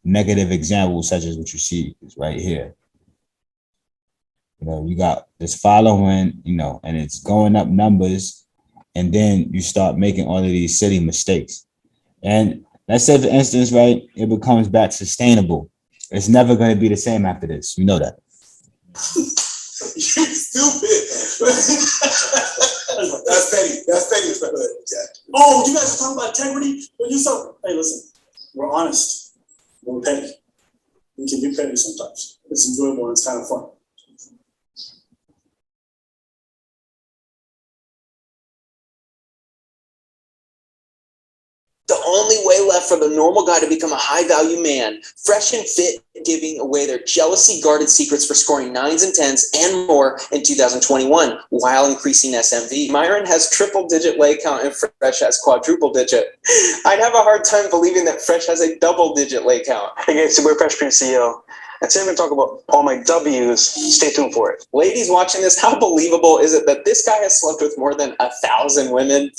negative examples such as what you see is right here. You know, you got this following, you know, and it's going up numbers, and then you start making all of these silly mistakes. And let's say, for instance, right, it becomes back sustainable. It's never going to be the same after this. You know that. You stupid. That's petty. That's petty. Yeah. Oh, you guys are talking about integrity? Well, hey, listen, we're honest. We're petty. We can be petty sometimes. It's enjoyable and it's kind of fun. The only way left for the normal guy to become a high-value man, fresh and fit, giving away their jealousy-guarded secrets for scoring 9s and 10s and more in 2021 while increasing SMV. Myron has triple-digit leg count and Fresh has quadruple-digit. I'd have a hard time believing that Fresh has a double-digit leg count. Hey guys, it's your boy Fresh Prince CEO. And today I'm going to talk about all my W's. Stay tuned for it. Ladies watching this, how believable is it that this guy has slept with more than 1,000 women?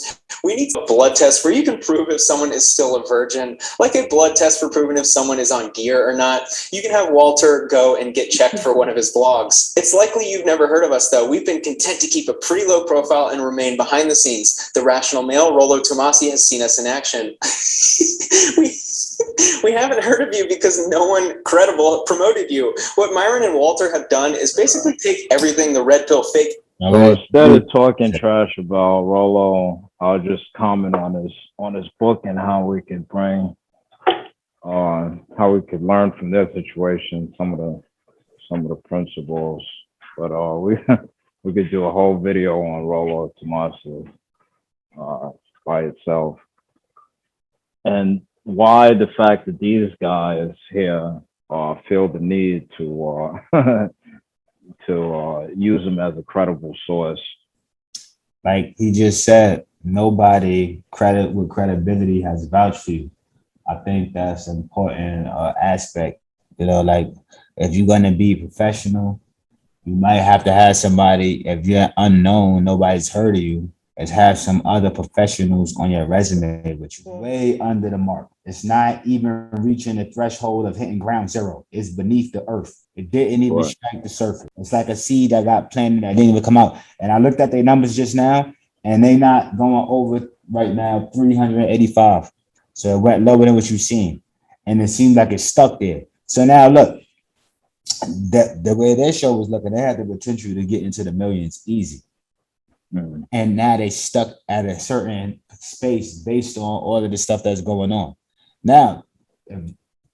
We need a blood test where you can prove if someone is still a virgin, like a blood test for proving if someone is on gear or not. You can have Walter go and get checked for one of his blogs. It's likely you've never heard of us, though. We've been content to keep a pretty low profile and remain behind the scenes. The rational male, Rollo Tomasi, has seen us in action. We haven't heard of you because no one credible promoted you. What Myron and Walter have done is basically take everything the red pill fake. So instead of talking trash about Rollo, I'll just comment on his book and how we could bring, how we could learn from their situation, some of the principles. But we could do a whole video on Rollo Tomasi by itself, and why the fact that these guys here feel the need to use them as a credible source. Like he just said, nobody with credibility has vouched for you. I think that's an important aspect. You know, like if you're going to be professional, you might have to have somebody, if you're unknown, nobody's heard of you, is have some other professionals on your resume, which is way under the mark. It's not even reaching the threshold of hitting ground zero. It's beneath the earth. It didn't even strike the surface. It's like a seed that got planted that didn't even come out. And I looked at their numbers just now, and they not going over right now 385. So it went lower than what you've seen. And it seemed like it's stuck there. So now look, the way their show was looking, they had the potential to get into the millions easy. And now they stuck at a certain space based on all of the stuff that's going on. Now,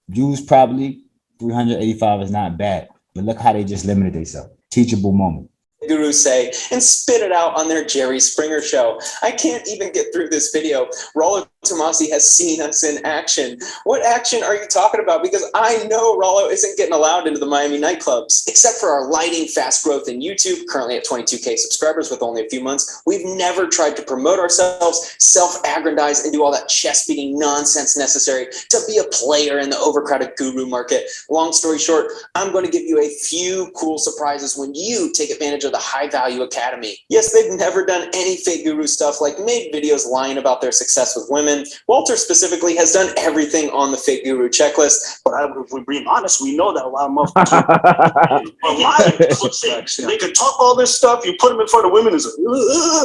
views probably 385 is not bad, but look how they just limited themselves. Teachable moment. Gurus say and spit it out on their Jerry Springer show. I can't even get through this video. Rollo Tomasi has seen us in action. What action are you talking about? Because I know Rollo isn't getting allowed into the Miami nightclubs. Except for our lighting fast growth in YouTube, currently at 22K subscribers with only a few months, we've never tried to promote ourselves, self-aggrandize, and do all that chest-beating nonsense necessary to be a player in the overcrowded guru market. Long story short, I'm going to give you a few cool surprises when you take advantage of the High Value Academy. Yes, they've never done any fake guru stuff like made videos lying about their success with women. Walter specifically has done everything on the fake guru checklist. But if we're being honest, we know that a lot of motherfuckers are lying. They could talk all this stuff. You put them in front of women, is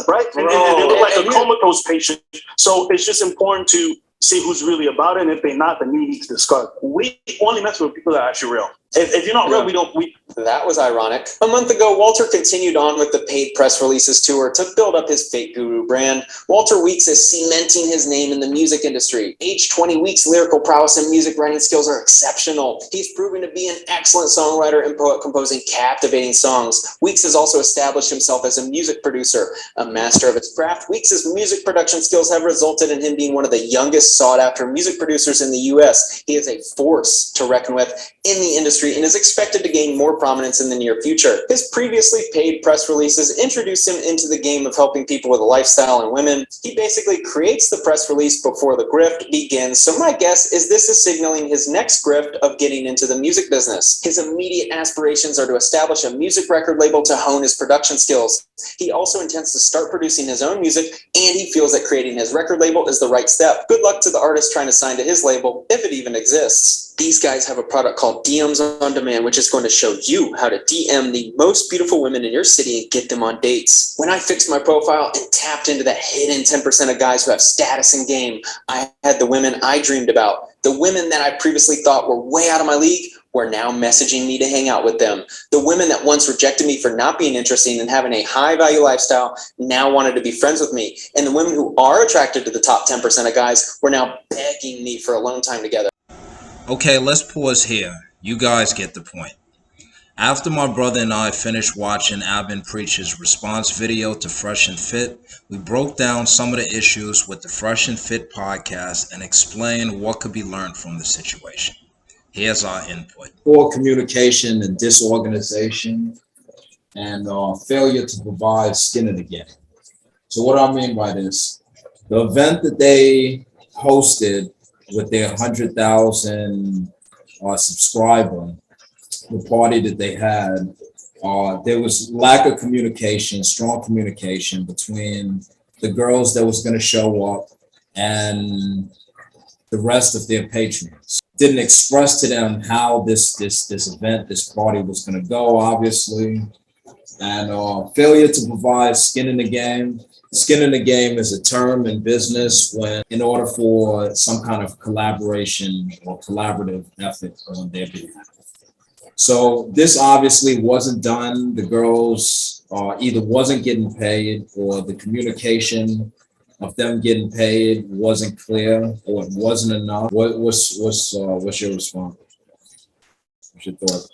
right? And they look like a comatose patient. So it's just important to see who's really about it. And if they're not, then you need to discard. We only mess with people that are actually real. If you're not real, we don't. That was ironic. A month ago, Walter continued on with the paid press releases tour to build up his fake guru brand. Walter Weeks is cementing his name in the music industry. Age 20, Weeks' lyrical prowess and music writing skills are exceptional. He's proven to be an excellent songwriter and poet, composing captivating songs. Weeks has also established himself as a music producer, a master of his craft. Weeks' music production skills have resulted in him being one of the youngest sought-after music producers in the U.S. He is a force to reckon with in the industry and is expected to gain more prominence in the near future. His previously paid press releases introduced him into the game of helping people with a lifestyle and women. He basically creates the press release before the grift begins, so my guess is this is signaling his next grift of getting into the music business. His immediate aspirations are to establish a music record label to hone his production skills. He also intends to start producing his own music, and he feels that creating his record label is the right step. Good luck to the artist trying to sign to his label, if it even exists. These guys have a product called DMs on Demand, which is going to show you how to DM the most beautiful women in your city and get them on dates. When I fixed my profile and tapped into that hidden 10% of guys who have status and game, I had the women I dreamed about. The women that I previously thought were way out of my league were now messaging me to hang out with them. The women that once rejected me for not being interesting and having a high value lifestyle now wanted to be friends with me. And the women who are attracted to the top 10% of guys were now begging me for alone time together. Okay, let's pause here. You guys get the point. After my brother and I finished watching Abba Preach's response video to Fresh and Fit, we broke down some of the issues with the Fresh and Fit podcast and explained what could be learned from the situation. Here's our input. Poor communication and disorganization and failure to provide skin in the game. So what I mean by this, the event that they hosted with their 100,000 subscriber, the party that they had, there was lack of communication, strong communication between the girls that was going to show up and the rest of their patrons. Didn't express to them how this event, this party was going to go, obviously, and failure to provide skin in the game. Skin in the game is a term in business when, in order for some kind of collaboration or collaborative effort on their behalf. So this obviously wasn't done. The girls either wasn't getting paid, or the communication of them getting paid wasn't clear, or it wasn't enough. What's your response? What's your thought?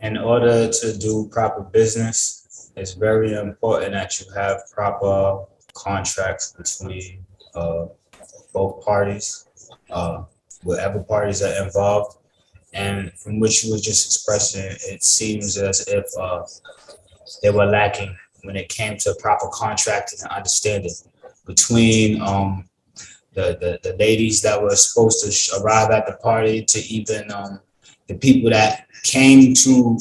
In order to do proper business, it's very important that you have proper contracts between both parties, whatever parties are involved. And from what you were just expressing, it seems as if they were lacking when it came to proper contracting and understanding between the ladies that were supposed to arrive at the party to even the people that came to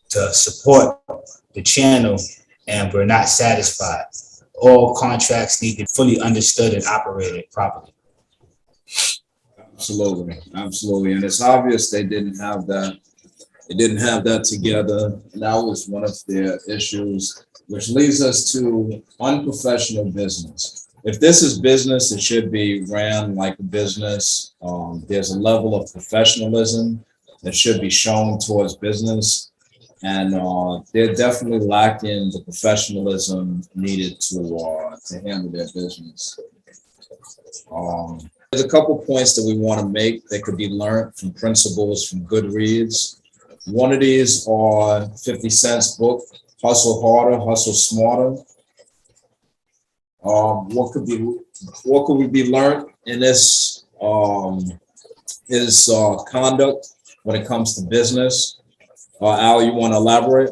support the channel and were not satisfied. All contracts need to be fully understood and operated properly. Absolutely, absolutely, and it's obvious they didn't have that. They didn't have that together. And that was one of their issues, which leads us to unprofessional business. If this is business, it should be ran like a business. There's a level of professionalism that should be shown towards business, and they're definitely lacking the professionalism needed to handle their business. There's a couple points that we want to make that could be learned from principles from Goodreads. One of these are 50 Cent's book, Hustle Harder, Hustle Smarter. What could be what could we be learned in this his conduct when it comes to business? Al, you want to elaborate?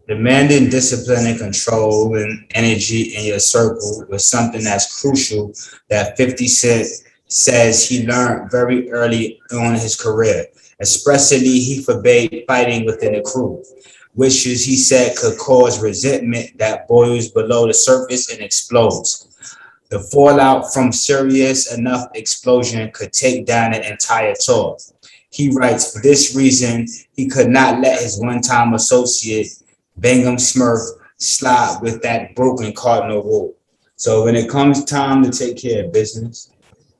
Demanding discipline and control and energy in your circle was something that's crucial that 50 Cent says he learned very early on in his career. Especially, he forbade fighting within the crew, which is, he said, could cause resentment that boils below the surface and explodes. The fallout from serious enough explosion could take down an entire tour. He writes, for this reason, he could not let his one-time associate, Bingham Smurf, slide with that broken cardinal rule. So when it comes time to take care of business,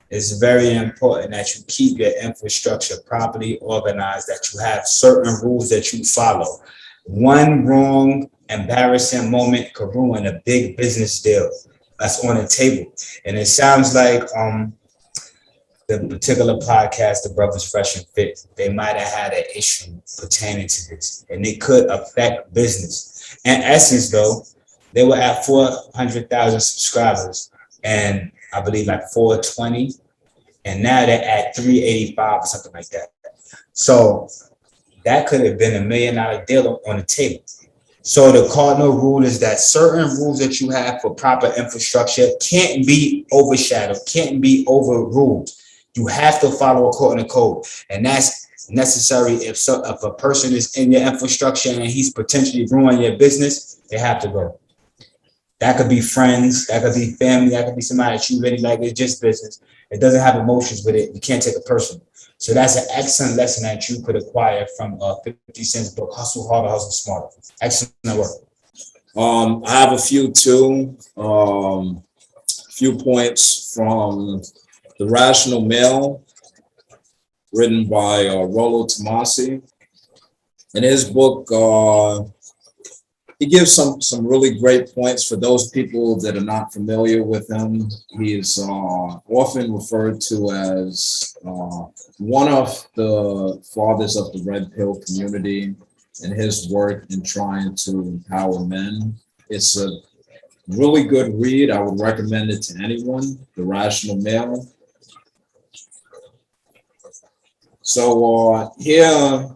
it's very important that you keep your infrastructure properly organized, that you have certain rules that you follow. One wrong, embarrassing moment could ruin a big business deal that's on the table. And it sounds like the particular podcast, The Brothers Fresh and Fit, they might have had an issue pertaining to this, and it could affect business. In essence, though, they were at 400,000 subscribers, and I believe like 420, and now they're at 385 or something like that. So that could have been $1 million deal on the table. So the cardinal rule is that certain rules that you have for proper infrastructure can't be overshadowed, can't be overruled. You have to follow according to code, and that's necessary. If a person is in your infrastructure and he's potentially ruining your business, they have to go. That could be friends, that could be family, that could be somebody that you really like. It's just business. It doesn't have emotions with it. You can't take it personal. So that's an excellent lesson that you could acquire from 50 Cent's book, Hustle Harder, Hustle Smarter. Excellent work. I have a few too. Few points from The Rational Male, written by Rollo Tomasi. In his book, he gives some really great points for those people that are not familiar with him. He is often referred to as one of the fathers of the Red Pill community in his work in trying to empower men. It's a really good read. I would recommend it to anyone, The Rational Male. So here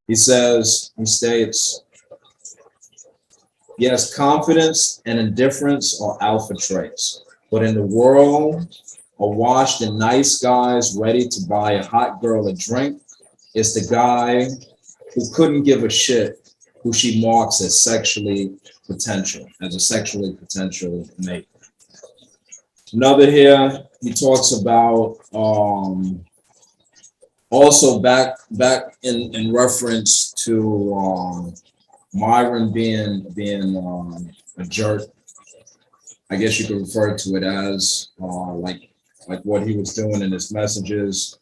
he states, yes, confidence and indifference are alpha traits, but in the world awash in nice guys ready to buy a hot girl a drink, it's the guy who couldn't give a shit who she marks as a sexually potential mate. Another here, he talks about also back in reference to Myron being a jerk. I guess you could refer to it as like what he was doing in his messages.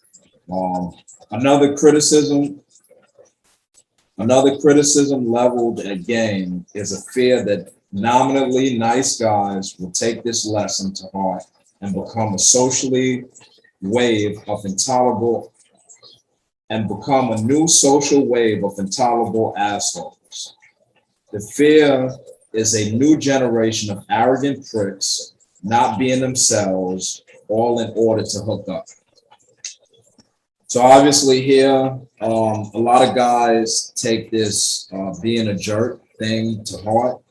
Another criticism leveled at Game is a fear that nominally nice guys will take this lesson to heart and become a socially wave of intolerable assholes. The fear is a new generation of arrogant pricks not being themselves, all in order to hook up. So obviously here, a lot of guys take this being a jerk thing to heart,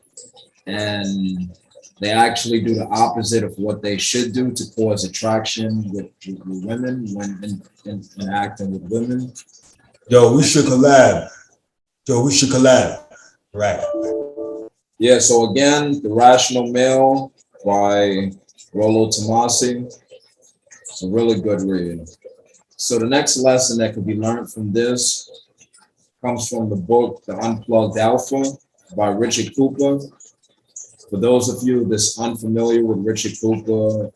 and they actually do the opposite of what they should do to cause attraction with women when interacting with women. We should collab. Right. Yeah, so again, The Rational Male by Rollo Tomasi. It's a really good read. So the next lesson that can be learned from this comes from the book, The Unplugged Alpha by Richard Cooper. For those of you that's unfamiliar with Richard Cooper,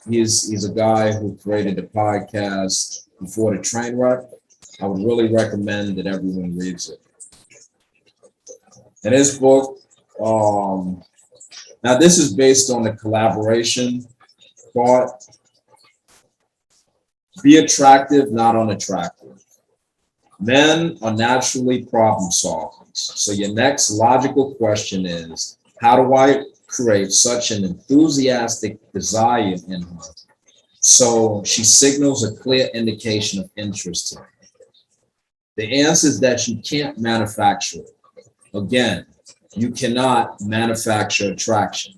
he's a guy who created the podcast Before the Train Wreck. I would really recommend that everyone reads it. In his book, now this is based on the collaboration part. Be attractive, not unattractive. Men are naturally problem solvers. So your next logical question is, how do I create such an enthusiastic desire in her, so she signals a clear indication of interest here? The answer is that you can't manufacture it. Again, you cannot manufacture attraction.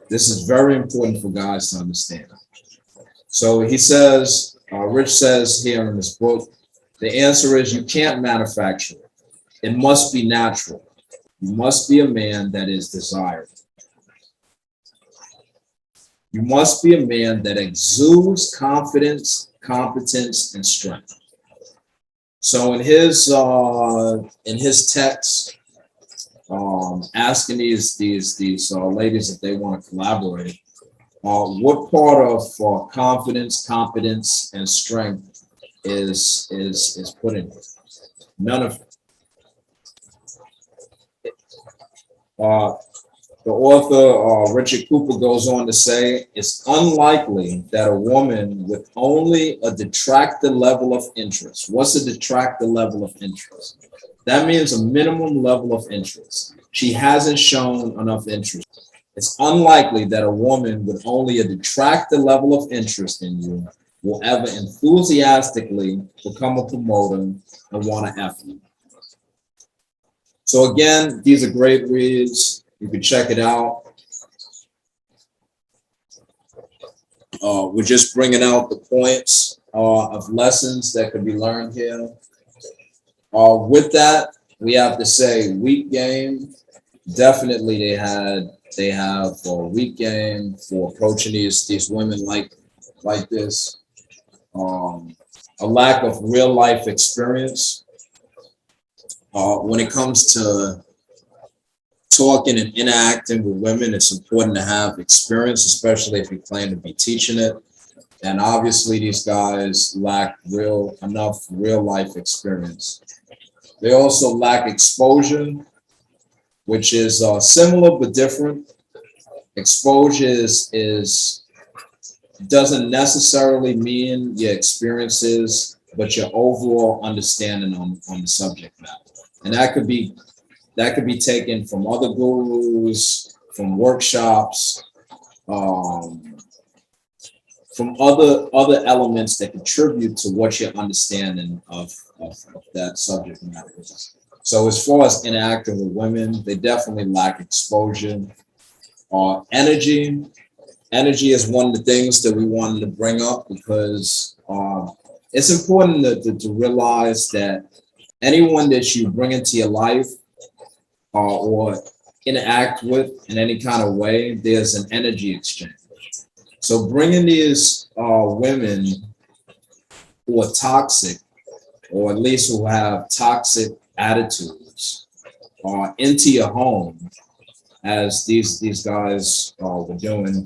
This is very important for guys to understand. So he says, Rich says here in this book, the answer is you can't manufacture it. It must be natural. You must be a man that is desired. You must be a man that exudes confidence, competence, and strength. So in his text, asking these ladies if they want to collaborate, what part of confidence, competence, and strength is put in it? None of it. The author, Richard Cooper, goes on to say, it's unlikely that a woman with only a detractor level of interest. What's a detractor level of interest? That means a minimum level of interest. She hasn't shown enough interest. It's unlikely that a woman with only a detractor level of interest in you will ever enthusiastically become a promoter and want to F you. So again, these are great reads. You can check it out. We're just bringing out the points of lessons that could be learned here. With that, we have to say weak game. Definitely they have a weak game for approaching these women like this. A lack of real life experience. When it comes to talking and interacting with women, it's important to have experience, especially if you claim to be teaching it. And obviously these guys lack enough real life experience. They also lack exposure, which is similar but different. Exposure doesn't necessarily mean your experiences, but your overall understanding on the subject matter. And that could be taken from other gurus, from workshops, from other elements that contribute to what your understanding of that subject matter is. So as far as interacting with women, they definitely lack exposure. Energy is one of the things that we wanted to bring up because it's important to realize that anyone that you bring into your life or interact with in any kind of way, there's an energy exchange. So bringing these women who are toxic, or at least who have toxic attitudes, into your home, as these guys were doing,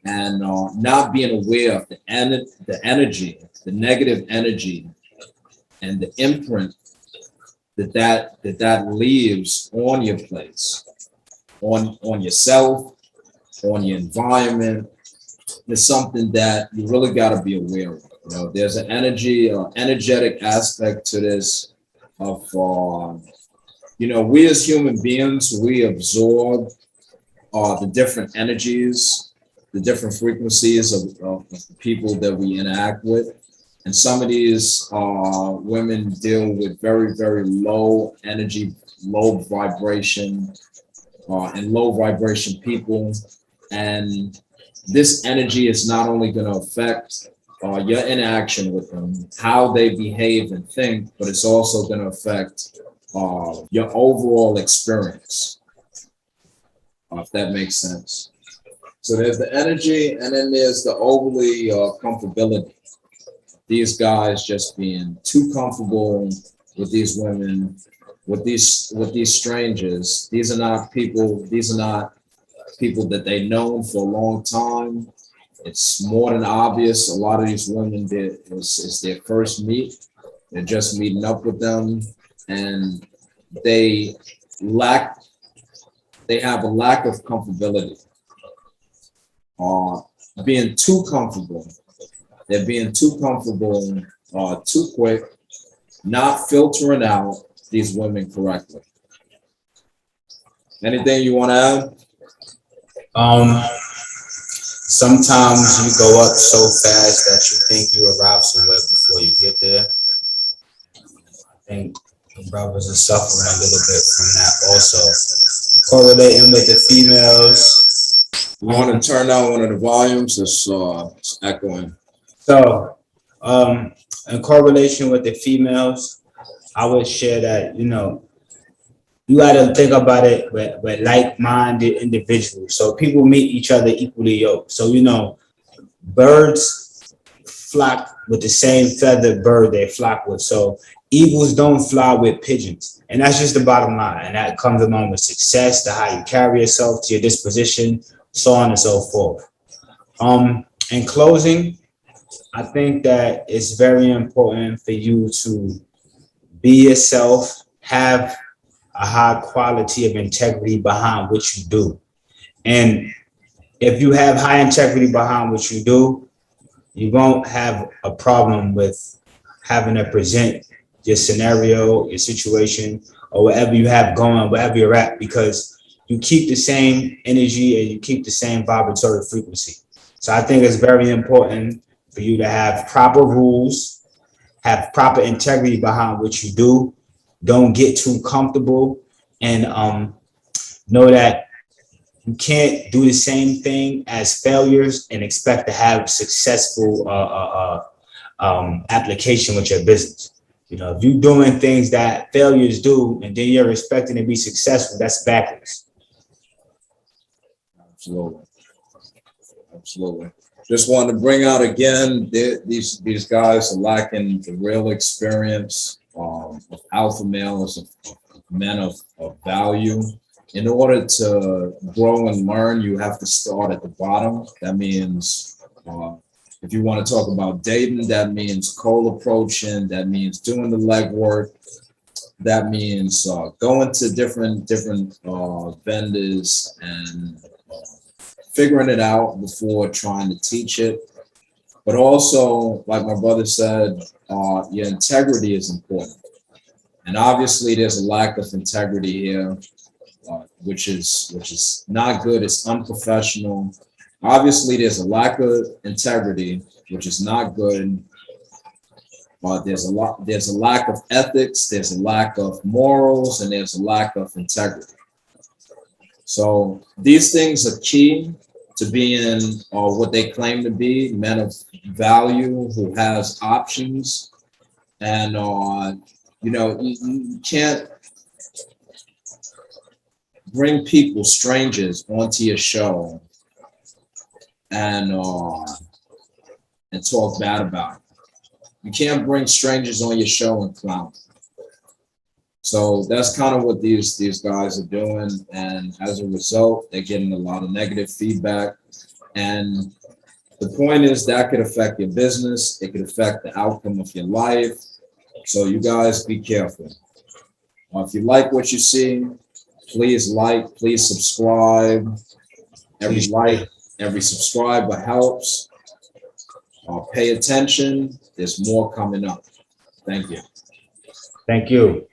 and not being aware of the energy, the negative energy, and the imprint that leaves on your place, on yourself, on your environment, is something that you really got to be aware of. You know, there's an energetic aspect to this of, we as human beings, we absorb the different energies, the different frequencies of the people that we interact with. And some of these women deal with very, very low energy, low vibration, and low vibration people. And this energy is not only going to affect your interaction with them, how they behave and think, but it's also going to affect your overall experience, if that makes sense. So there's the energy, and then there's the overly comfortability. These guys just being too comfortable with these women, with these strangers. These are not people that they've known for a long time. It's more than obvious. A lot of these women, it's their first meet. They're just meeting up with them, and they have a lack of comfortability. Being too comfortable. They're being too comfortable, too quick, not filtering out these women correctly. Anything you want to add? Sometimes you go up so fast that you think you arrive somewhere before you get there. I think the brothers are suffering a little bit from that also. Correlating with the females. You want to turn down one of the volumes? It's echoing. So, in correlation with the females, I would share that, you got to think about it with like-minded individuals. So people meet each other equally yoked. So, birds flock with the same feathered bird they flock with. So eagles don't fly with pigeons. And that's just the bottom line. And that comes along with success, to how you carry yourself, to your disposition, so on and so forth. In closing, I think that it's very important for you to be yourself, have a high quality of integrity behind what you do. And if you have high integrity behind what you do, you won't have a problem with having to present your scenario, your situation, or whatever you have going, wherever you're at, because you keep the same energy and you keep the same vibratory frequency. So I think it's very important for you to have proper rules, have proper integrity behind what you do. Don't get too comfortable, and know that you can't do the same thing as failures and expect to have successful application with your business. If you're doing things that failures do and then you're expecting to be successful, that's backwards. Absolutely. Just wanted to bring out again, these guys are lacking the real experience of alpha males, of men of value. In order to grow and learn, you have to start at the bottom. That means, if you want to talk about dating, that means cold approaching, that means doing the legwork, that means going to different vendors and figuring it out before trying to teach it. But also, like my brother said, your integrity is important. And obviously there's a lack of integrity here, which is not good. It's unprofessional. Obviously there's a lack of integrity, which is not good. There's a lack of ethics, there's a lack of morals, and there's a lack of integrity. So these things are key to being what they claim to be, men of value who has options. And you can't bring people, strangers, onto your show and talk bad about it. You can't bring strangers on your show and clown. So that's kind of what these guys are doing, and as a result, they're getting a lot of negative feedback. And the point is that could affect your business. It could affect the outcome of your life. So you guys be careful. If you like what you see, please like, please subscribe. Every like, every subscriber helps. Pay attention. There's more coming up. Thank you. Thank you.